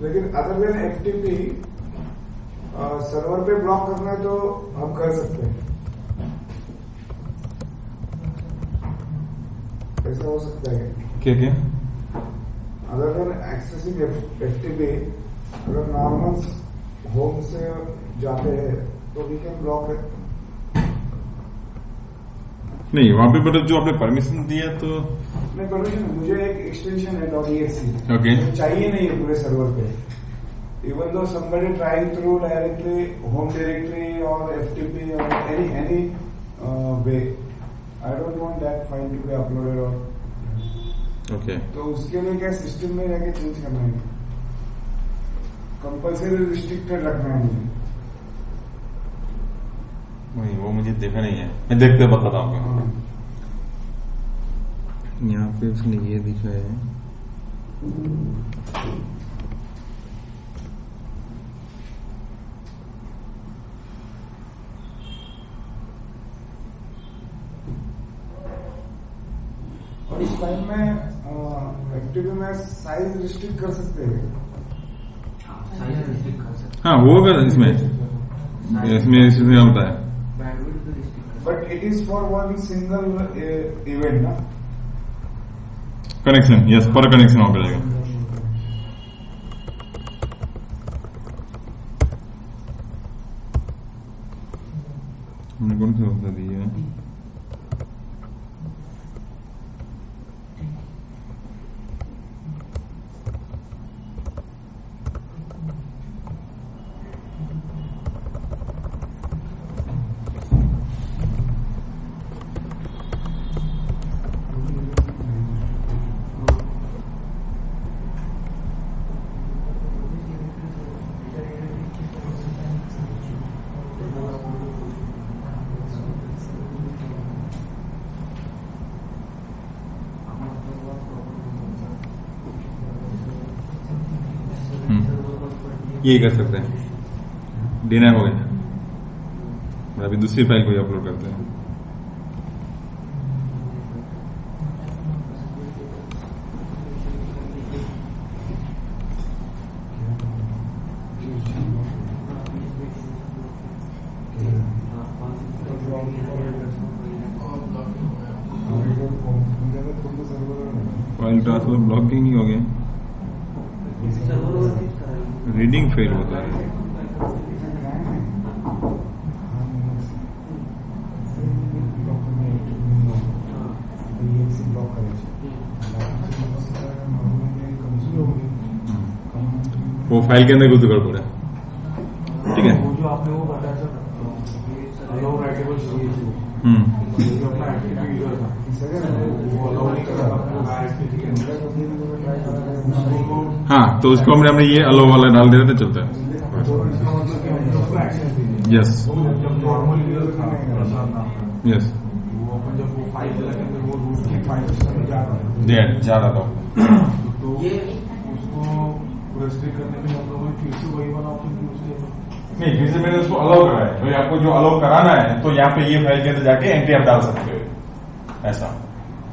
लेकिन अदर देन FTP सर्वर पे ब्लॉक करना है तो हम कर सकते हैं, ऐसा हो सकता है क्या क्या? अदर देन एक्सेसिंग FTP, अगर नॉर्मल होम से जाते हैं तो वी कैन ब्लॉक इट। नहीं, वहां पे मतलब जो आपने परमिशन दिया तो नहीं, परमिशन मुझे एक एक्सटेंशन है .exe, ओके, चाहिए नहीं है पूरे सर्वर पे। Even though somebody trying through directly home directory or FTP or any way, I don't want that file to be uploaded or okay. तो उसके लिए क्या सिस्टम में जाके चेंज करना है, कंपल्सरी रिस्ट्रिक्टेड रखना है मुझे। नहीं, वो मुझे देखा नहीं है, मैं देखते बताता हूँ आपको। हाँ। यहाँ पे उसने ये दिखा है, और इस फाइल में FTP में साइज रिस्ट्रिक्ट कर सकते हैं? साइज रिस्ट्रिक्ट कर सकते हाँ वो होगा इसमें इसमें होता है, बैंडविड्थ भी restrict but it is for one single event ना, कनेक्शन। यस, पर कनेक्शन हो जाएगा। हमने कौन सी अवस्था दी है? ये कर सकते हैं, डीना हो गया। और अभी दूसरी फाइल को अपलोड करते हैं। फाइल ट्रांसफर ब्लॉकिंग ही हो गया, रीडिंग फेल होता है। वो फाइल के अंदर कुछ गड़बड़ है, ठीक है। वो जो आपने वो बताया सर, अलाउ राइटेबल स्टोरेज, जो अपना एक्टिव यूजर था वो अलाउ नहीं कर रहा था, वो डायरेक्टली के अंदर हाँ, तो उसको हमने ये अलाउ वाला डाल देते तो चलता है। इसका मतलब कि हमने उसको एक्सेस दे दिया। यस जब नॉर्मल यूजर था प्रसाद नाम का, यस, वो अपन जब वो फाइल के अंदर वो रूट की फाइल सिस्टम में जा रहा था, तो उसको रेस्ट्रिक्ट करने के लिए हम लोगों ने फिर से वही वाला ऑप्शन यूज किया। नहीं, फिर से मैंने उसको अलाउ कराया। तो आपको जो अलाउ कराना है तो यहाँ पे ये फाइल के अंदर जाके एंट्री आप डाल सकते हो, ऐसा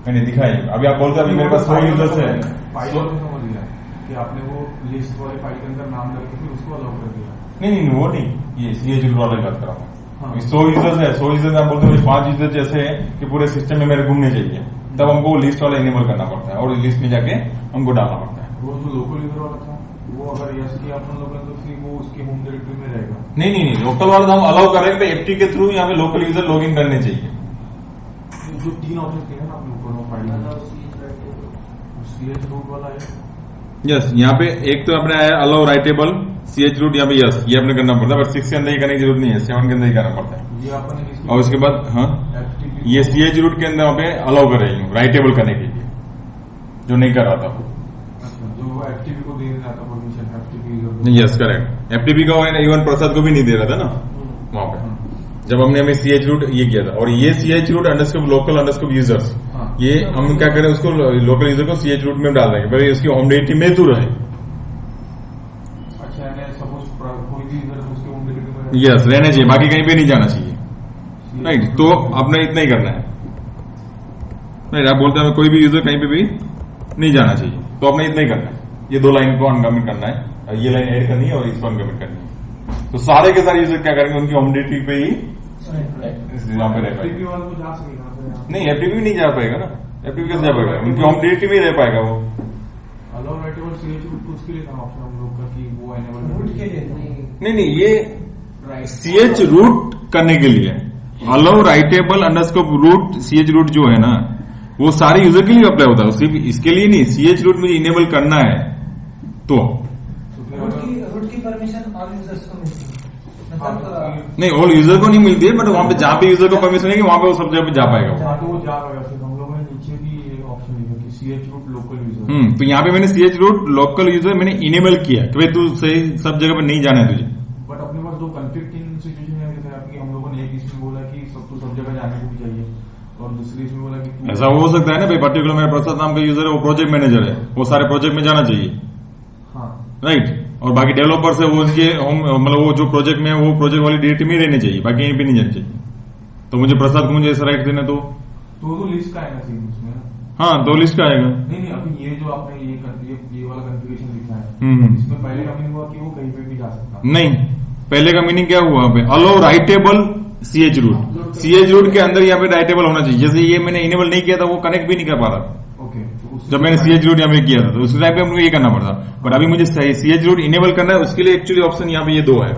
मैंने दिखाई। अभी आप बोलते हैं अभी मेरे पास 100 यूजर्स है, फाइल को समझ लिया कि आपने वो लिस्ट वाले फाइल के अंदर नाम करके फिर उसको अलाउ कर दिया। नहीं वो नहीं, ये CH रूट वाला बात कर रहा हाँ। हूँ। 100 यूजर्स है, 100 यूजर्स आप बोलते हो 5 यूजर्स जैसे है कि पूरे सिस्टम में मेरे घूमने चाहिए, तब हमको लिस्ट वाला इनेबल करना पड़ता है और लिस्ट में जाके हमको डालना पड़ता है। वो जो लोकल यूजर वाला था, वो अगर यस किया अपन लोगों ने तो फिर वो उसके होम डायरेक्टरी में रहेगा। नहीं, लोकल वाला हम अलाउ कर रहे हैं, FTP के थ्रू यहाँ पे लोकल यूजर लॉग इन करने चाहिए। जो 3 ऑप्शन थे ना आपने ऊपर वो फाइल में, CH रूट वाला है। यस, यहाँ पे एक तो अपने आया अलाउ राइटेबल CH रूट, यहाँ पे यस ये अपने करना पड़ता है, बट 6 के अंदर ही करने की जरूरत नहीं है, 7 के अंदर ही करना पड़ता है। ये आपने और उसके बाद हाँ, ये CH रूट के अंदर वहाँ पे अलाउ कर रही हूँ राइटेबल करने के लिए, जो नहीं कर रहा था। जो FTP को दे रहा था permission, FTP yes correct, FTP का इवन प्रसाद को भी नहीं दे रहा था ना वहाँ पे, जब हमने हमें CH रूट ये किया था। और ये CH root underscore local underscore users, ये हम क्या करें उसको लोकल यूजर को CH रूट में डाल देंगे, पर उसकी होम डायरेक्टरी में तो रहे। अच्छा, सपोज कोई भी यूजर उसके होम डायरेक्टरी में यस रहना चाहिए, बाकी कहीं पे नहीं जाना चाहिए। राइट, तो आपने इतना ही करना है। राइट, आप बोलते हैं कोई भी यूजर कहीं पे भी नहीं जाना चाहिए, तो आपने इतना ही करना है। ये 2 लाइन को अनकमिट करना है, और ये लाइन ऐड करनी है और इसको अनकमिट करनी है। तो सारे के सारे यूजर क्या करेंगे, उनकी होम डायरेक्टरी पे ही यहाँ पे रह पाएगा। वाला तो जा सकेगा नहीं, FTP नहीं जा पाएगा ना, FTP कैसे जा पाएगा, उनकी होम डायरेक्टरी में ही रह पाएगा वो। अलाउ राइटेबल CH रूट उसके लिए था ऑप्शन हम लोग का कि वो एनेबल रूट के लिए नहीं, ये CH रूट करने के लिए allow writable underscore root CH root जो है ना, वो सारे यूजर के लिए अप्लाई होता है, सिर्फ इसके लिए नहीं। CH रूट मुझे इनेबल करना है तो रूट की परमिशन ऑल यूजर्स को मिलती है, मतलब नहीं, ऑल यूजर को नहीं मिलती है, बट वहां पे जहां पे यूजर को परमिशन है वहां पे वो सब जगह पे जा पाएगा वो। हाँ, तो वो जा पाएगा। फिर हम लोगों ने नीचे भी ये ऑप्शन लिखा कि CH रूट लोकल यूजर। तो यहाँ पे मैंने CH रूट लोकल यूजर मैंने इनेबल किया कि भाई तू सही सब जगह पे नहीं जाना है तुझे। बट अपने पास 2 कन्फ्लिक्टिंग सिचुएशन है, जैसे आपकी हम लोगों ने एक इसमें बोला कि सब जगह जाने को भी चाहिए, और दूसरी इसमें बोला कि ऐसा हो सकता है ना भाई, पर्टिकुलर मेरा प्रसाद नाम का यूजर है, वो प्रोजेक्ट मैनेजर है, वो सारे प्रोजेक्ट में जाना चाहिए। हाँ, राइट, और बाकी डेवलपर्स है वो उनके मतलब वो जो प्रोजेक्ट में है वो प्रोजेक्ट वाली डायरेक्टरी में रहने चाहिए, बाकी यहीं पे नहीं जाना चाहिए। तो मुझे प्रसाद को मुझे ऐसा राइट देना, तो लिस्ट का आएगा सीन उसमें ना। हाँ, 2 लिस्ट का आएगा। नहीं, अभी ये जो आपने ये वाला कॉन्फ़िगरेशन लिखा है, इसमें पहले का मीनिंग हुआ कि वो कहीं पे भी जा सकता है। नहीं, पहले का मीनिंग क्या हुआ पे, allow writable CH root, CH root के अंदर यहाँ पे राइटेबल होना चाहिए। जैसे ये मैंने इनेबल नहीं किया था, वो कनेक्ट भी नहीं कर पा रहा था। जब मैंने CH रूट यहाँ पे किया था तो उस टाइम पे हमको ये करना पड़ता, बट अभी मुझे CH रूट इनेबल करना है, उसके लिए एक्चुअली ऑप्शन यहाँ पे ये 2 है।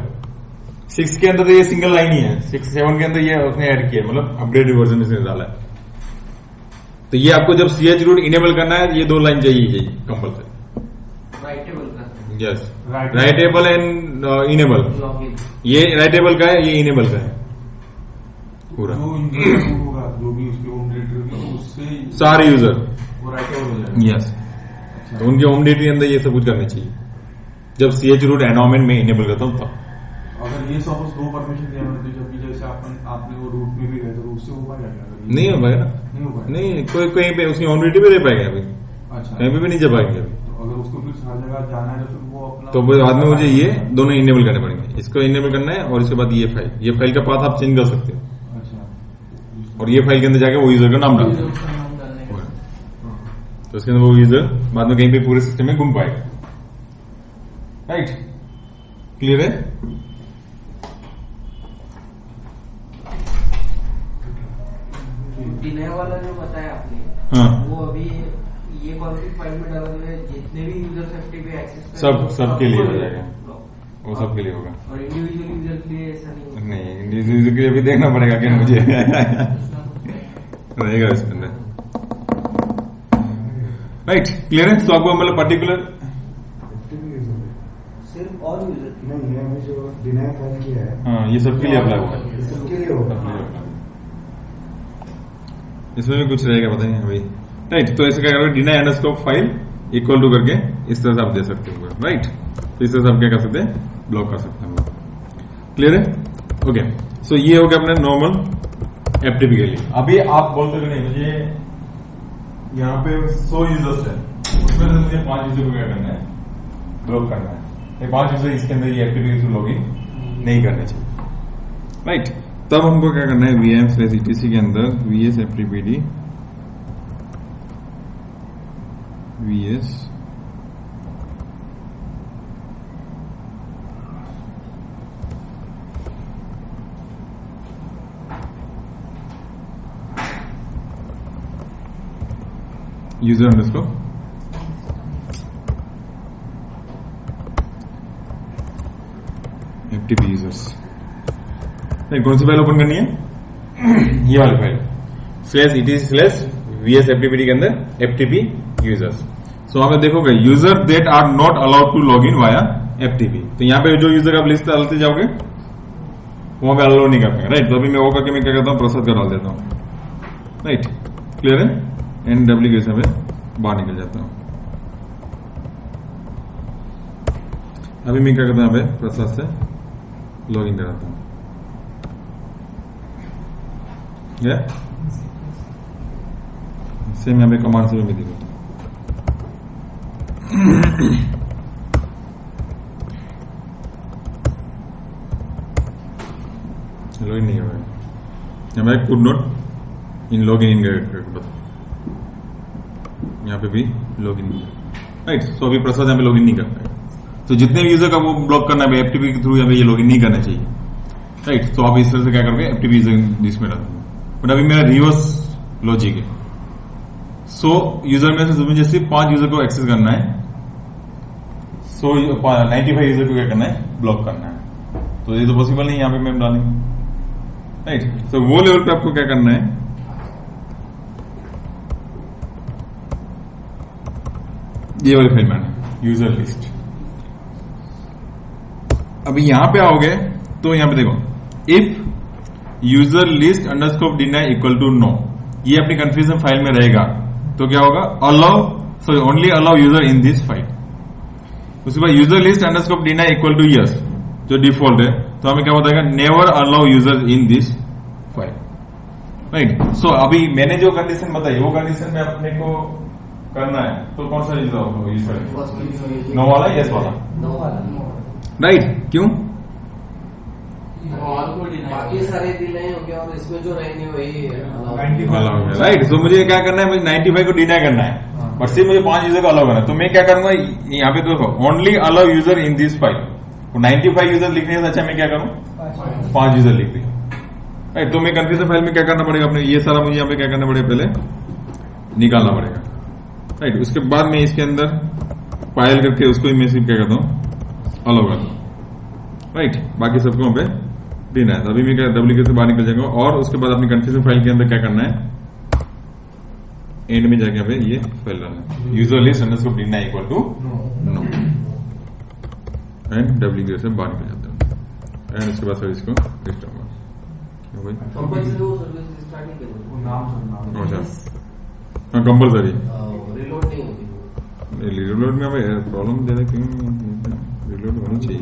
6 के अंदर तो ये सिंगल लाइन ही है, 6 7 के अंदर ये उसने ऐड किया, मतलब अपडेटेड वर्जन इसने डाला है। तो ये आपको जब CH रूट इनेबल करना है, ये 2 लाइन चाहिए कंपल्सरी। राइटेबल का yes, writable and enable. Login ये राइटेबल का है, ये इनेबल का है पूरा। जो यूजर होगा, जो भी उसके होम डायरेक्टरी में, उससे सारे यूजर वो राइटेबल हो जाएगा। यस, तो उनके होम डायरेक्टरी के अंदर ये सब कुछ करना चाहिए जब CH रूट एनवायरमेंट में इनेबल करता हूँ तब। अगर ये सपोज 2 परमिशन दिया मैंने, जब भी जैसे आपने वो रूट में भी गए तो उससे हो पाएगा क्या? नहीं हो पाएगा ना, नहीं हो पाएगा। नहीं कोई कहीं पे उसकी होम डायरेक्टरी पे रह पाएगा अभी, अच्छा, कहीं पे भी नहीं जा पाएंगे अभी। तो अगर उसको फिर हर जगह जाना है तो फिर वो अपना तो बाद में मुझे ये दोनों इनेबल करने पड़ेंगे, इसको इनेबल करना है और इसके बाद ये फाइल का पाथ आप चेंज कर सकते हो, अच्छा, और ये फाइल के अंदर जाके वो यूजर का नाम डाल दो। तो उसके अंदर वो यूजर बाद में कहीं पे पूरे सिस्टम में घूम पाएगा। राइट, क्लियर है? डिनाई वाला जो बताया आपने, हाँ, वो अभी ये कॉन्फ़िग फाइल में डाला हुआ है, जितने भी यूजर FTP एक्सेस सबके लिए हो जाएगा, वो सबके लिए होगा। और इंडिविजुअल यूजर के लिए ऐसा नहीं होगा। नहीं, इंडिविजुअल के लिए भी देखना पड़ेगा क्या मुझे रहेगा इसके अंदर। राइट, क्लियर है? तो आपको मतलब पर्टिकुलर सिर्फ और यूजर नहीं है, अभी जो डिनाई फाइल किया है हाँ, ये सबके लिए अप्लाई होगा, ये सबके लिए होगा। इसमें भी कुछ रहेगा पता नहीं अभी। राइट, तो ऐसे क्या करोगे, deny underscore file equal to करके इस तरह से आप दे सकते हो। राइट, तो इस तरह से आप क्या कर सकते हैं, ब्लॉक कर सकते हैं। क्लियर है? ओके, सो ये हो गया अपने नॉर्मल FTP के लिए। अभी आप बोलते हो नहीं मुझे यहाँ पे 100 यूजर्स है, उसमें से मुझे 5 यूजर को क्या करना है, ब्लॉक करना है। 5 यूजर इसके अंदर ये FTP के थ्रू लॉगिन नहीं करने चाहिए। राइट, तब हमको क्या करना है, VM/etc के अंदर VS FTPD VS user underscore FTP users. कौन सी फाइल ओपन करनी है, ये वाली फाइल /etc/VS FTPD के अंदर FTP यूजर्स। सो वहां पे देखोगे user that are not allowed to log in via FTP। तो यहाँ पे जो यूजर आप लिस्ट डालते जाओगे वहां पे अलाउ नहीं कर पाएंगे। राइट, तो अभी मैं वो करके मैं क्या करता हूँ, प्रोसेस करा देता हूँ। राइट, क्लियर है? NW के हिसाब से बाहर निकल जाता हूँ। अभी मैं क्या करता हूँ, प्रोसेस से लॉग इन कराता हूँ। सेम यहाँ पे कमांड से भी दिखा लॉग इन नहीं हो रहा है। यहाँ पे could not in log in यहाँ पे भी लॉग इन नहीं है। राइट, सो अभी प्रोसेस यहाँ पे लॉग इन नहीं कर पाएगा। तो जितने भी यूजर का वो ब्लॉक करना है FTP के थ्रू यहाँ पे ये लॉग इन नहीं करना चाहिए। राइट, तो आप इस तरह से क्या करोगे, FTP यूजर लिस्ट में डालोगे। बट अभी मेरा रिवर्स लॉजिक है। सो यूजर में से जैसे 5 यूजर को एक्सेस करना है, सो 95 यूजर को क्या करना है, ब्लॉक करना है। तो ये तो पॉसिबल नहीं, यहाँ पे मैं डालेंगे। राइट, तो वो लेवल पे आपको क्या करना है, ये वाली फाइल में यूजर लिस्ट। अभी यहां पे आओगे तो यहां पे देखो, if user list underscore deny equal to no, ये अपनी कन्फ्यूजन फाइल में रहेगा। तो क्या होगा, allow sorry only allow user in this file. उसके बाद user list underscore deny equal to yes, जो डिफॉल्ट है, तो हमें क्या बताएगा, never allow user in this file. Right, so अभी मैंने जो कंडीशन बताई वो कंडीशन में अपने को करना है, तो कौन सा यूजर, नो वाला, यस वाला? राइट, क्यों? बाकी सारे डिनाई हो गया और इसमें जो रहेंगे वही राइट। तो मुझे क्या करना है, मुझे 95 को डिनाई करना है, बट सिर्फ मुझे 5 यूजर को अलाउ करना है। तो मैं क्या करूंगा, यहाँ पे देखो, only allow user in this file. 95 user लिखने से अच्छा मैं क्या करूं, 5 यूजर लिख दिया। राइट, तो मैं कंफ्यूजन फाइल में क्या करना पड़ेगा, अपने ये सारा मुझे यहाँ पे क्या करना पड़ेगा, पहले निकालना पड़ेगा। राइट, उसके बाद मैं इसके अंदर फाइल करके उसको मैं सिर्फ क्या करता हूँ, अलाउ करता हूँ। राइट, बाकी सबको वहां पे देना है। तो अभी मैं क्या डब्ल्यू से बाहर निकल जाएगा और उसके बाद अपनी कन्फिग्रेशन फाइल के अंदर क्या करना है, एंड में जाके यहाँ पे ये फाइल डालना है, user list underscore deny equal to no, and W से बाहर निकल जाता है। एंड उसके बाद सर्विस को रिस्टार्ट भाई कंपल्सरी वो सर्विस स्टार्ट नहीं करेंगे, वो नाम सुनना। अच्छा हाँ कंपल्सरी रिलोड नहीं होती। रिलोड में अब प्रॉब्लम ज्यादा क्यों, रिलोड होनी चाहिए,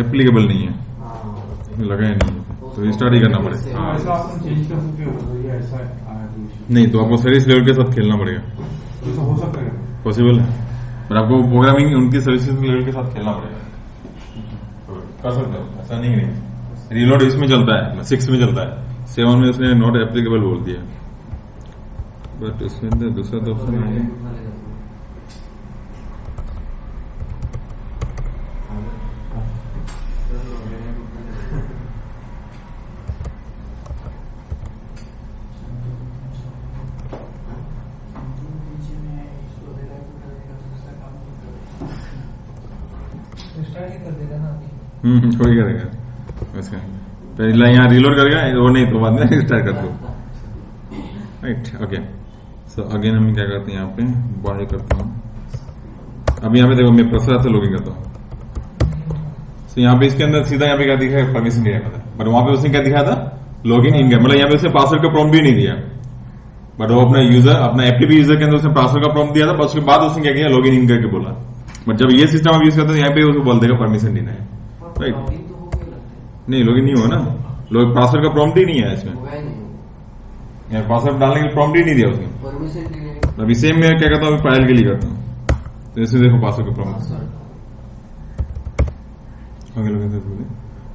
एप्लीकेबल नहीं है, लगा ही नहीं है तो रिस्टार्ट ही करना पड़ेगा। हाँ ऐसा आप चेंज कर सकते हो, ये ऐसा आया तो नहीं तो आपको सर्विस लेवल के साथ खेलना पड़ेगा, ऐसा हो सकता है। पॉसिबल है पर आपको प्रोग्रामिंग उनकी सर्विसेज लेवल के साथ खेलना पड़ेगा, कर सकते हो, ऐसा नहीं है। रिलोड इसमें चलता है, 6 में चलता है, 7 में उसने नॉट एप्लीकेबल बोल दिया, बट इसके अंदर दूसरा तो ऑप्शन है। स्टार्ट ही कर देगा ना अभी। कोई करेगा उसका, पहले यहाँ रिलोड करेगा वो, नहीं तो बाद में स्टार्ट कर दो, राइट। ओके सो अगेन हम क्या करते हैं, यहाँ पे बाय करता हूँ। अब यहाँ पे देखो मैं प्रोसेसर से लॉगिन करता हूँ, तो यहाँ पे इसके अंदर सीधा यहाँ पे क्या दिखा है, परमिशन दिया था, बट वहां पे उसने क्या दिखा था, लॉगिन इन, मतलब यहाँ पे उसने पासवर्ड का प्रॉम्प्ट भी नहीं दिया, बट वो अपना यूजर, अपना एफटीपी यूजर के अंदर उसने पासवर्ड का प्रॉम्प्ट दिया था, बस उसके बाद उसने क्या किया, लॉगिन इन करके बोला। बट जब ये सिस्टम आप यूज करते हैं यहाँ पे उसको बोल देगा परमिशन देना है, राइट। नहीं लॉगिन नहीं हुआ ना, लोग पासवर्ड का प्रॉम्प्ट ही नहीं है इसमें, यार पासवर्ड डालने के प्रॉम्प्ट ही नहीं दिया उसने। परमिशन अभी सेम मैं क्या करता हूँ, फाइल के लिए करता हूँ, तो इसमें देखो पासवर्ड का प्रॉम्प्ट।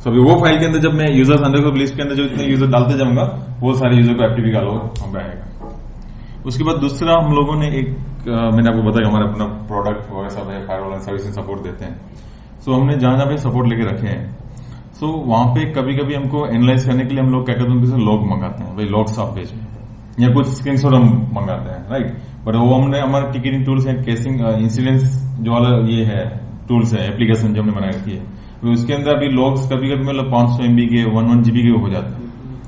अभी वो फाइल के अंदर जब मैं यूजर्स अंडरस्कोर लिस्ट के अंदर जो इतने यूजर डालते जाऊंगा, वो सारे यूजर को एफटीपी का लोग वहां पे आएगा। उसके बाद दूसरा हम लोगों ने एक मैंने आपको बताया हमारा अपना प्रोडक्ट वगैरह सब है, फायरवॉल एंड सर्विस सपोर्ट देते हैं। सो हमने जहां पे सपोर्ट लेके रखे हैं, सो वहां पे कभी कभी हमको एनालाइज करने के लिए हम लोग क्या करते हैं, लॉग मंगाते हैं, भाई लॉग्स आप भेज या कुछ स्क्रीनशॉट हम मंगाते हैं, राइट। बट वो हमने हमारे टिकटिंग टूल्स है, केसिंग इंसिडेंट्स जो वाला ये है टूल्स है, एप्लीकेशन जो हमने बना रखी है, तो उसके अंदर अभी लॉग्स कभी कभी मतलब 500 MB के 1 GB के हो जाते हैं,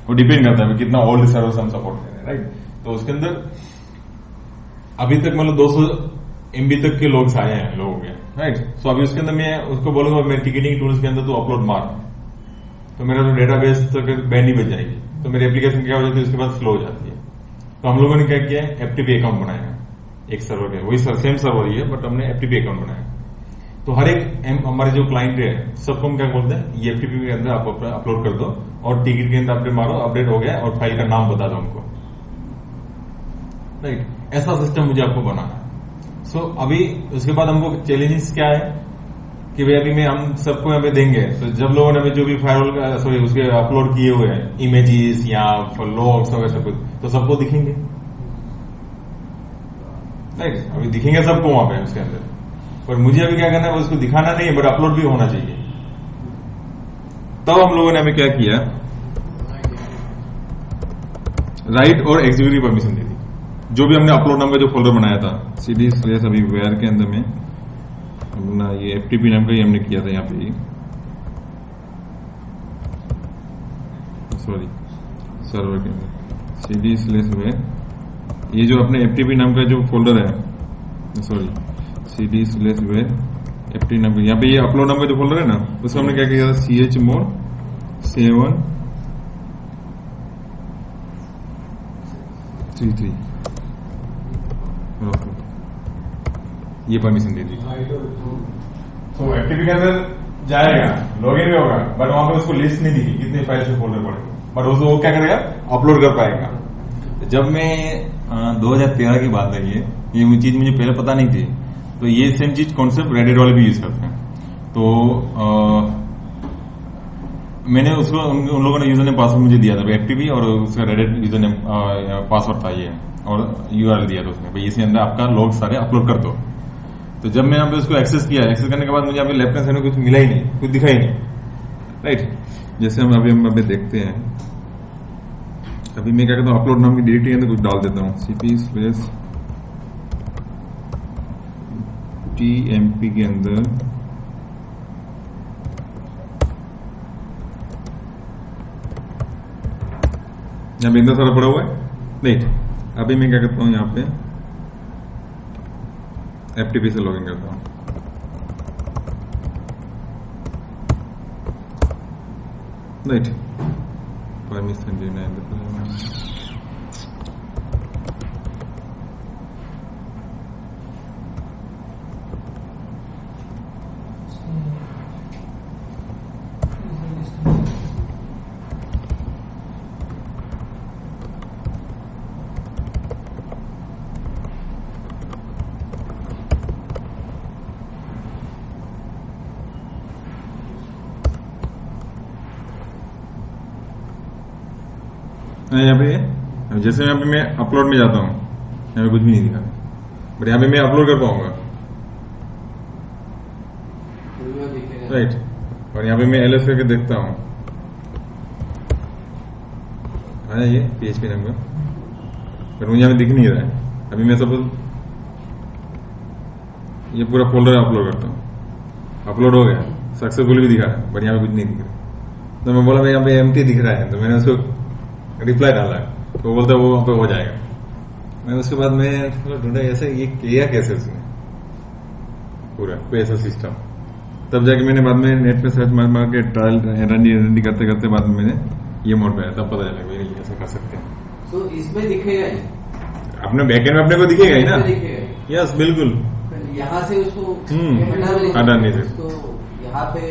वो डिपेंड करता है कितना ओल्ड सर्विस हम सपोर्ट कर रहे हैं, राइट। तो उसके अंदर अभी तक मतलब 200 MB तक के लॉग्स आए हैं लोगों के, राइट। सो अभी उसके अंदर मैं उसको बोलूंगा मैं टिकटिंग टूल्स के अंदर तो अपलोड मार, तो मेरा तो डेटाबेस तक बैन ही बच जाएगी, तो मेरी एप्लीकेशन क्या हो जाती है उसके बाद स्लो हो जाती है। तो हम लोगों ने क्या किया है, एफटीपी अकाउंट बनाया एक सर्वर के, वही सेम सर्वर ही है बट हमने एफटीपी अकाउंट बनाया। तो हर एक हमारे जो क्लाइंट है सबको हम क्या बोलते हैं, ये एफटीपी के अंदर आप अपलोड कर दो और टिकट के अंदर अपडेट मारो, अपडेट हो गया और फाइल का नाम बता दो हमको, राइट। ऐसा सिस्टम मुझे आपको बनाना है। सो अभी उसके बाद हमको चैलेंजेस क्या है कि भाई अभी हम सबको यहाँ पे देंगे, तो जब लोगों ने जो भी फायरवॉल का सॉरी उसके अपलोड किए हुए हैं इमेजेस या लॉग्स वगैरह सब कुछ, तो सबको दिखेंगे, राइट। अभी दिखेंगे सबको वहां पे उसके अंदर, पर मुझे अभी क्या करना है, उसको दिखाना नहीं है बट अपलोड भी होना चाहिए। तब हम लोगों ने अभी क्या किया, राइट और एग्जीक्यूटिव परमिशन दी थी। जो भी हमने अपलोड नाम का जो फोल्डर बनाया था सीडी स्लेस अभी वेयर के अंदर में अपना ये एफटीपी नाम का ही हमने किया था यहाँ पे, सॉरी सर्वर के अंदर सीडी स्लेस वेयर, ये जो अपने एफटीपी नाम का जो फोल्डर है, sorry CD slash where FT नाम का, यहाँ पे ये अपलोड नाम का जो फोल्डर है ना, उसको हमने क्या किया था, chmod 733 ये परमिशन दे दी। तो एफटीपी के अंदर जाएगा, लॉगिन भी होगा, बट वहां पे उसको लिस्ट नहीं दिखी कितने फाइल से फोल्डर पड़े, बट वो क्या करेगा, अपलोड कर पाएगा। जब मैं 2013 की बात है, ये चीज मुझे पहले पता नहीं थी, तो ये सेम चीज कॉन्सेप्ट रेडिट वाले भी यूज करते हैं। तो मैंने उसको उन लोगों ने यूजर ने पासवर्ड मुझे दिया था एफटीपी, और उसका रेडिट यूजर ने पासवर्ड था ये, और यूआरएल दिया था उसने, भाई इसके अंदर आपका लॉग सारे अपलोड कर दो। तो जब मैं यहाँ पे उसको एक्सेस किया, एक्सेस करने के बाद मुझे यहाँ पे लेफ्ट हैंड साइड में कुछ मिला ही नहीं, कुछ दिखा ही नहीं, राइट। जैसे हम अभी देखते हैं, अभी मैं क्या करता हूँ, अपलोड नाम की डिरेक्टरी के अंदर कुछ डाल देता हूँ, cp/tmp के अंदर यहाँ पे इतना सारा पड़ा हुआ है। नहीं, अभी मैं क्या करता हूँ, यहाँ पे FTP से लॉगिन करता हूँ। राइट, परमिशन देना है। यहाँ पे जैसे यहाँ पे मैं अपलोड में जाता हूँ, यहाँ पे कुछ भी नहीं दिखा, बट यहाँ पे मैं अपलोड कर पाऊंगा। राइट, और यहाँ पे मैं LS करके देखता हूँ, आया ये PHP नंबर, पर मुझे यहाँ पे दिख नहीं रहा है। अभी मैं सपोज ये पूरा फोल्डर अपलोड करता हूँ, अपलोड हो गया, सक्सेसफुल भी दिखा रहा है, बट यहाँ पे कुछ नहीं दिख रहा। तो मैं बोला भाई यहाँ पे एम्प्टी दिख रहा है, तो मैंने उसको रिप्लाई डाला, तो वो बोलता है वो वहां पे हो जाएगा। मैं उसके बाद मैं ढूंढा ऐसा ये किया कैसे उसने पूरा कोई ऐसा सिस्टम, तब जाके मैंने बाद में नेट पे सर्च मार के ट्रायल रन करते करते बाद में मैंने ये मोड पे आया, तब पता चला भाई ऐसा कर सकते हैं। तो इसमें दिखेगा अपने बैकएंड में अपने को दिखेगा ही ना। यस बिल्कुल, यहाँ से उसको हटा नहीं सकते। तो यहाँ पे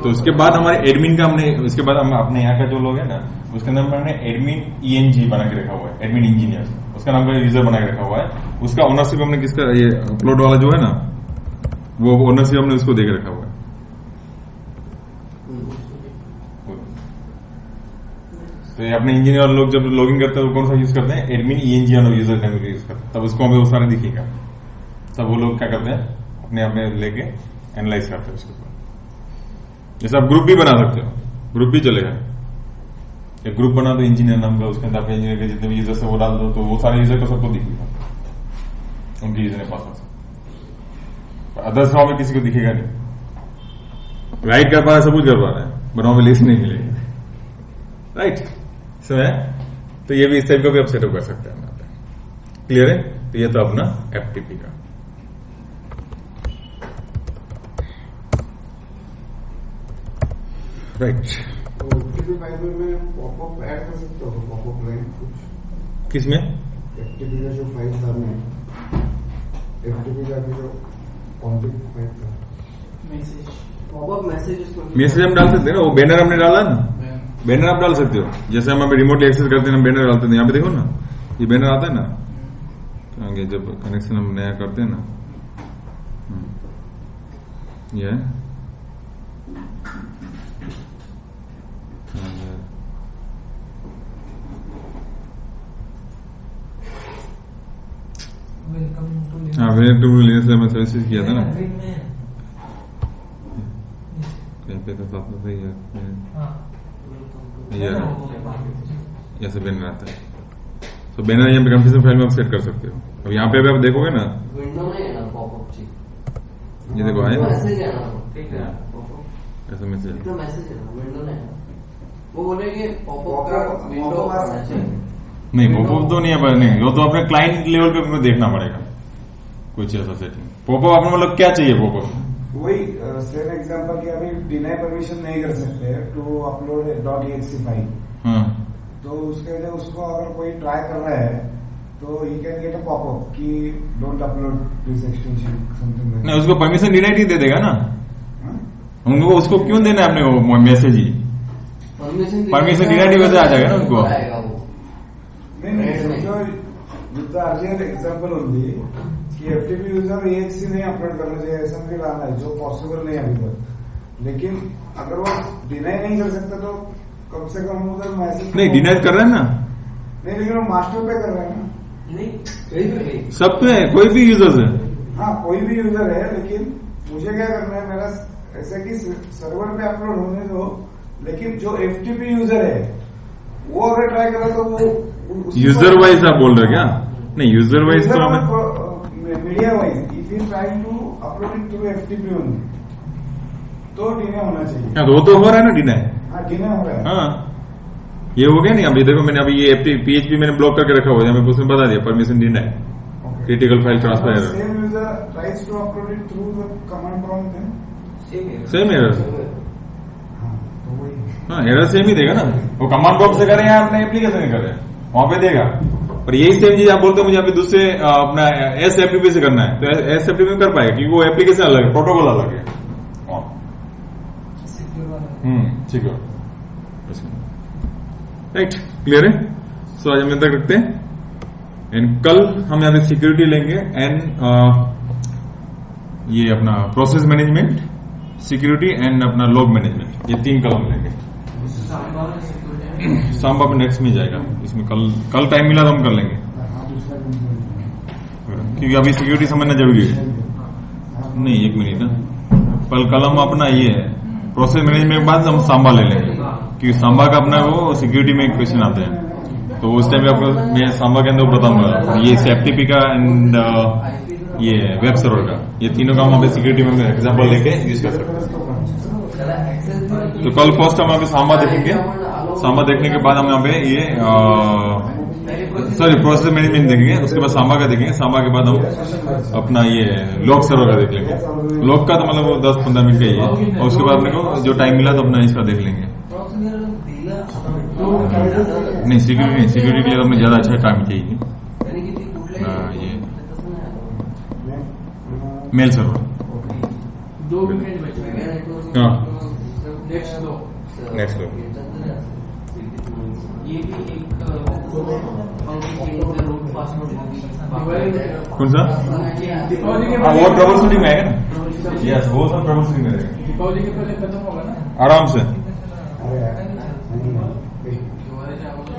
तो उसके बाद हमारे एडमिन का हमने, उसके बाद हम अपने यहाँ का जो लोग है ना, उसके अंदर हमने एडमिन ENG बना के रखा हुआ है, एडमिन इंजीनियर, उसका नाम का यूजर बना के रखा हुआ है। उसका ओनरशिप हमने किसका, ये अपलोड वाला जो है ना, वो ओनरशिप हमने उसको दे के रखा हुआ है। तो ये अपने इंजीनियर लोग जब लॉगिन करते हैं तो कौन सा यूज करते हैं, admin ENG user name use करते हैं, तब उसको हमें वो सारा दिखेगा। तब वो लोग क्या करते हैं, अपने आप में लेके एनालाइज करते हैं उसके ऊपर। जैसे आप ग्रुप भी बना सकते हो, ग्रुप भी चलेगा। एक ग्रुप बना दो इंजीनियर नाम का, उसके अंदर अपने इंजीनियर के जितने भी यूजर्स है वो डाल दो, तो वो सारे यूजर को सबको दिखेगा, उनके यूजर पासवर्ड। अदर्स में किसी को दिखेगा नहीं। राइट कर पा रहा है, सब कुछ कर पा रहा है, बनाओ में लिस्ट नहीं मिलेगी। राइट, तो ये भी इस टाइप का भी आप सेटअप कर सकते हैं। क्लियर है? तो ये तो अपना FTP का। राइट, FTP फाइल में पॉपअप ऐड कर सकते हो, पॉपअप लाइन कुछ किसमें? FTP का जो फाइल था में FTP का जो कॉन्फ़िग फाइल था, पॉपअप मैसेज हम डाल सकते हैं ना। वो बैनर हमने डाला ना, बैनर आप डाल सकते हो। जैसे हम रिमोटली एक्सेस करते हैं, हम बैनर डालते हैं। यहाँ पे देखो ना, ये बैनर आता है ना, तो आगे जब कनेक्शन हम नया करते हैं ना, ये हाँ, वेलकम टू लिनक्स में सर्विसेज किया था ना, कहीं पे तो साथ में सही है, ऐसे बैनर आता है। तो बैनर यहाँ पे कन्फिगरेशन फाइल में आप सेट कर सकते हो। अब यहाँ पे भी आप देखोगे ना, विंडो में है ना पॉपअप जी, ये देखो आया मैसेज है ना, ठीक है, ऐसा मैसेज इतना मैसेज है ना, विंडो में है। वो बोलेंगे पॉपअप का विंडो आना चाहिए। नहीं, पॉपअप तो नहीं है, नहीं, वो तो अपने क्लाइंट लेवल पे अपने देखना पड़ेगा कुछ ऐसा सेटिंग। पॉपअप आपने मतलब क्या चाहिए पॉपअप? वही सेम एग्जांपल कि अभी डिनाई परमिशन नहीं कर सकते टू अपलोड .exe फाइल, तो उसके लिए उसको अगर कोई ट्राई कर रहा है तो he can get a popup कि don't upload this extension something. नहीं, उसको परमिशन डिनाइड ही दे देगा ना। उनको उसको क्यों देना है अपने को मैसेज ही? परमिशन डिनाइड ही वैसे आ जाएगा ना उनको। नहीं, जो अर्लियर एग्जांपल होती कि FTP यूजर EXE नहीं अपलोड करना चाहिए, ऐसा भी लाना है जो पॉसिबल नहीं है अभी तक। लेकिन अगर वो डिनाई नहीं कर सकता तो कम से कम उधर मैसेज नहीं, डिनाई कर रहे हैं ना। नहीं, लेकिन वो मास्टर पे कर रहे हैं ना। नहीं, सब पे है, कोई भी यूजर है। हाँ, कोई भी यूजर है, लेकिन मुझे क्या करना है, मेरा ऐसा कि सर्वर पे अपलोड होने दो, लेकिन जो FTP यूजर है वो अगर ट्राई करे तो वो यूजर वाइज आप बोल रहे क्या? नहीं, यूजर वाइज तो हमें media wise if you try to upload it through FTP only तो डिनाई होना चाहिए। हाँ, तो वो तो हो रहा है ना डिनाई। हाँ, डिनाई हो रहा है। हाँ, ये हो गया नहीं? अभी देखो मैंने अभी ये PHP मैंने ब्लॉक करके रखा हुआ है, मैं उसमें बता दिया permission deny, critical file transfer error. Same user tries to upload it through the command prompt then? Same error, हाँ, तो वही हाँ एरर सेम ही देगा ना, वो कमांड बॉक्स से करें या अपने एप्लीकेशन में करें वहां पे देगा। पर यही सेम चीज आप बोलते हैं मुझे अभी दूसरे अपना SFTP से करना है, तो SFTP में कर पाएगा क्योंकि वो एप्लीकेशन अलग है, प्रोटोकॉल अलग है। सिक्योर, राइट, क्लियर है? सो आज हम तक रखते हैं, एंड कल हम यहाँ पे सिक्योरिटी लेंगे एंड ये अपना प्रोसेस मैनेजमेंट, सिक्योरिटी एंड अपना लॉग मैनेजमेंट, ये 3 कल हम लेंगे। सांबा पे नेक्स्ट में जाएगा, इसमें कल टाइम मिला तो हम कर लेंगे, क्योंकि अभी सिक्योरिटी समझना जरूरी है। नहीं 1 मिनट ना, कल हम अपना ये प्रोसेस मैनेजमेंट के बाद हम सांबा ले लेंगे, क्योंकि सांबा का अपना वो सिक्योरिटी में क्वेश्चन आते हैं, तो उस टाइम आपको मैं सांबा के अंदर बताऊंगा ये SFTP का एंड ये वेब सर्वर का, ये तीनों का हम सिक्योरिटी में एग्जाम्पल लेके यूज कर सकते हैं। तो कल फर्स्ट हम यहाँ पे सांबा देखेंगे, सांबा देखने के बाद हम यहाँ पे ये प्रोसेस मैनेजमेंट देखेंगे, उसके बाद सांबा का देखेंगे, सांबा के बाद हम अपना ये लॉग सर्वर का देख लेंगे। लॉग का तो मतलब वो 10-15 मिनट का ही है, और उसके बाद अपने को जो टाइम मिला तो अपना इसका देख लेंगे। नहीं सिक्योरिटी के लिए तो हमें ज्यादा अच्छा टाइम चाहिए। ये मेल सर्वर 2 मिनट बचे। हाँ नेक्स्ट लो ये भी एक कौन सा? हाँ वो ट्रबल शूटिंग में आएगा ना, यस वो सब ट्रबल शूटिंग में रहेगा दीपावली के पहले खत्म होगा ना आराम से। अरे यार, नहीं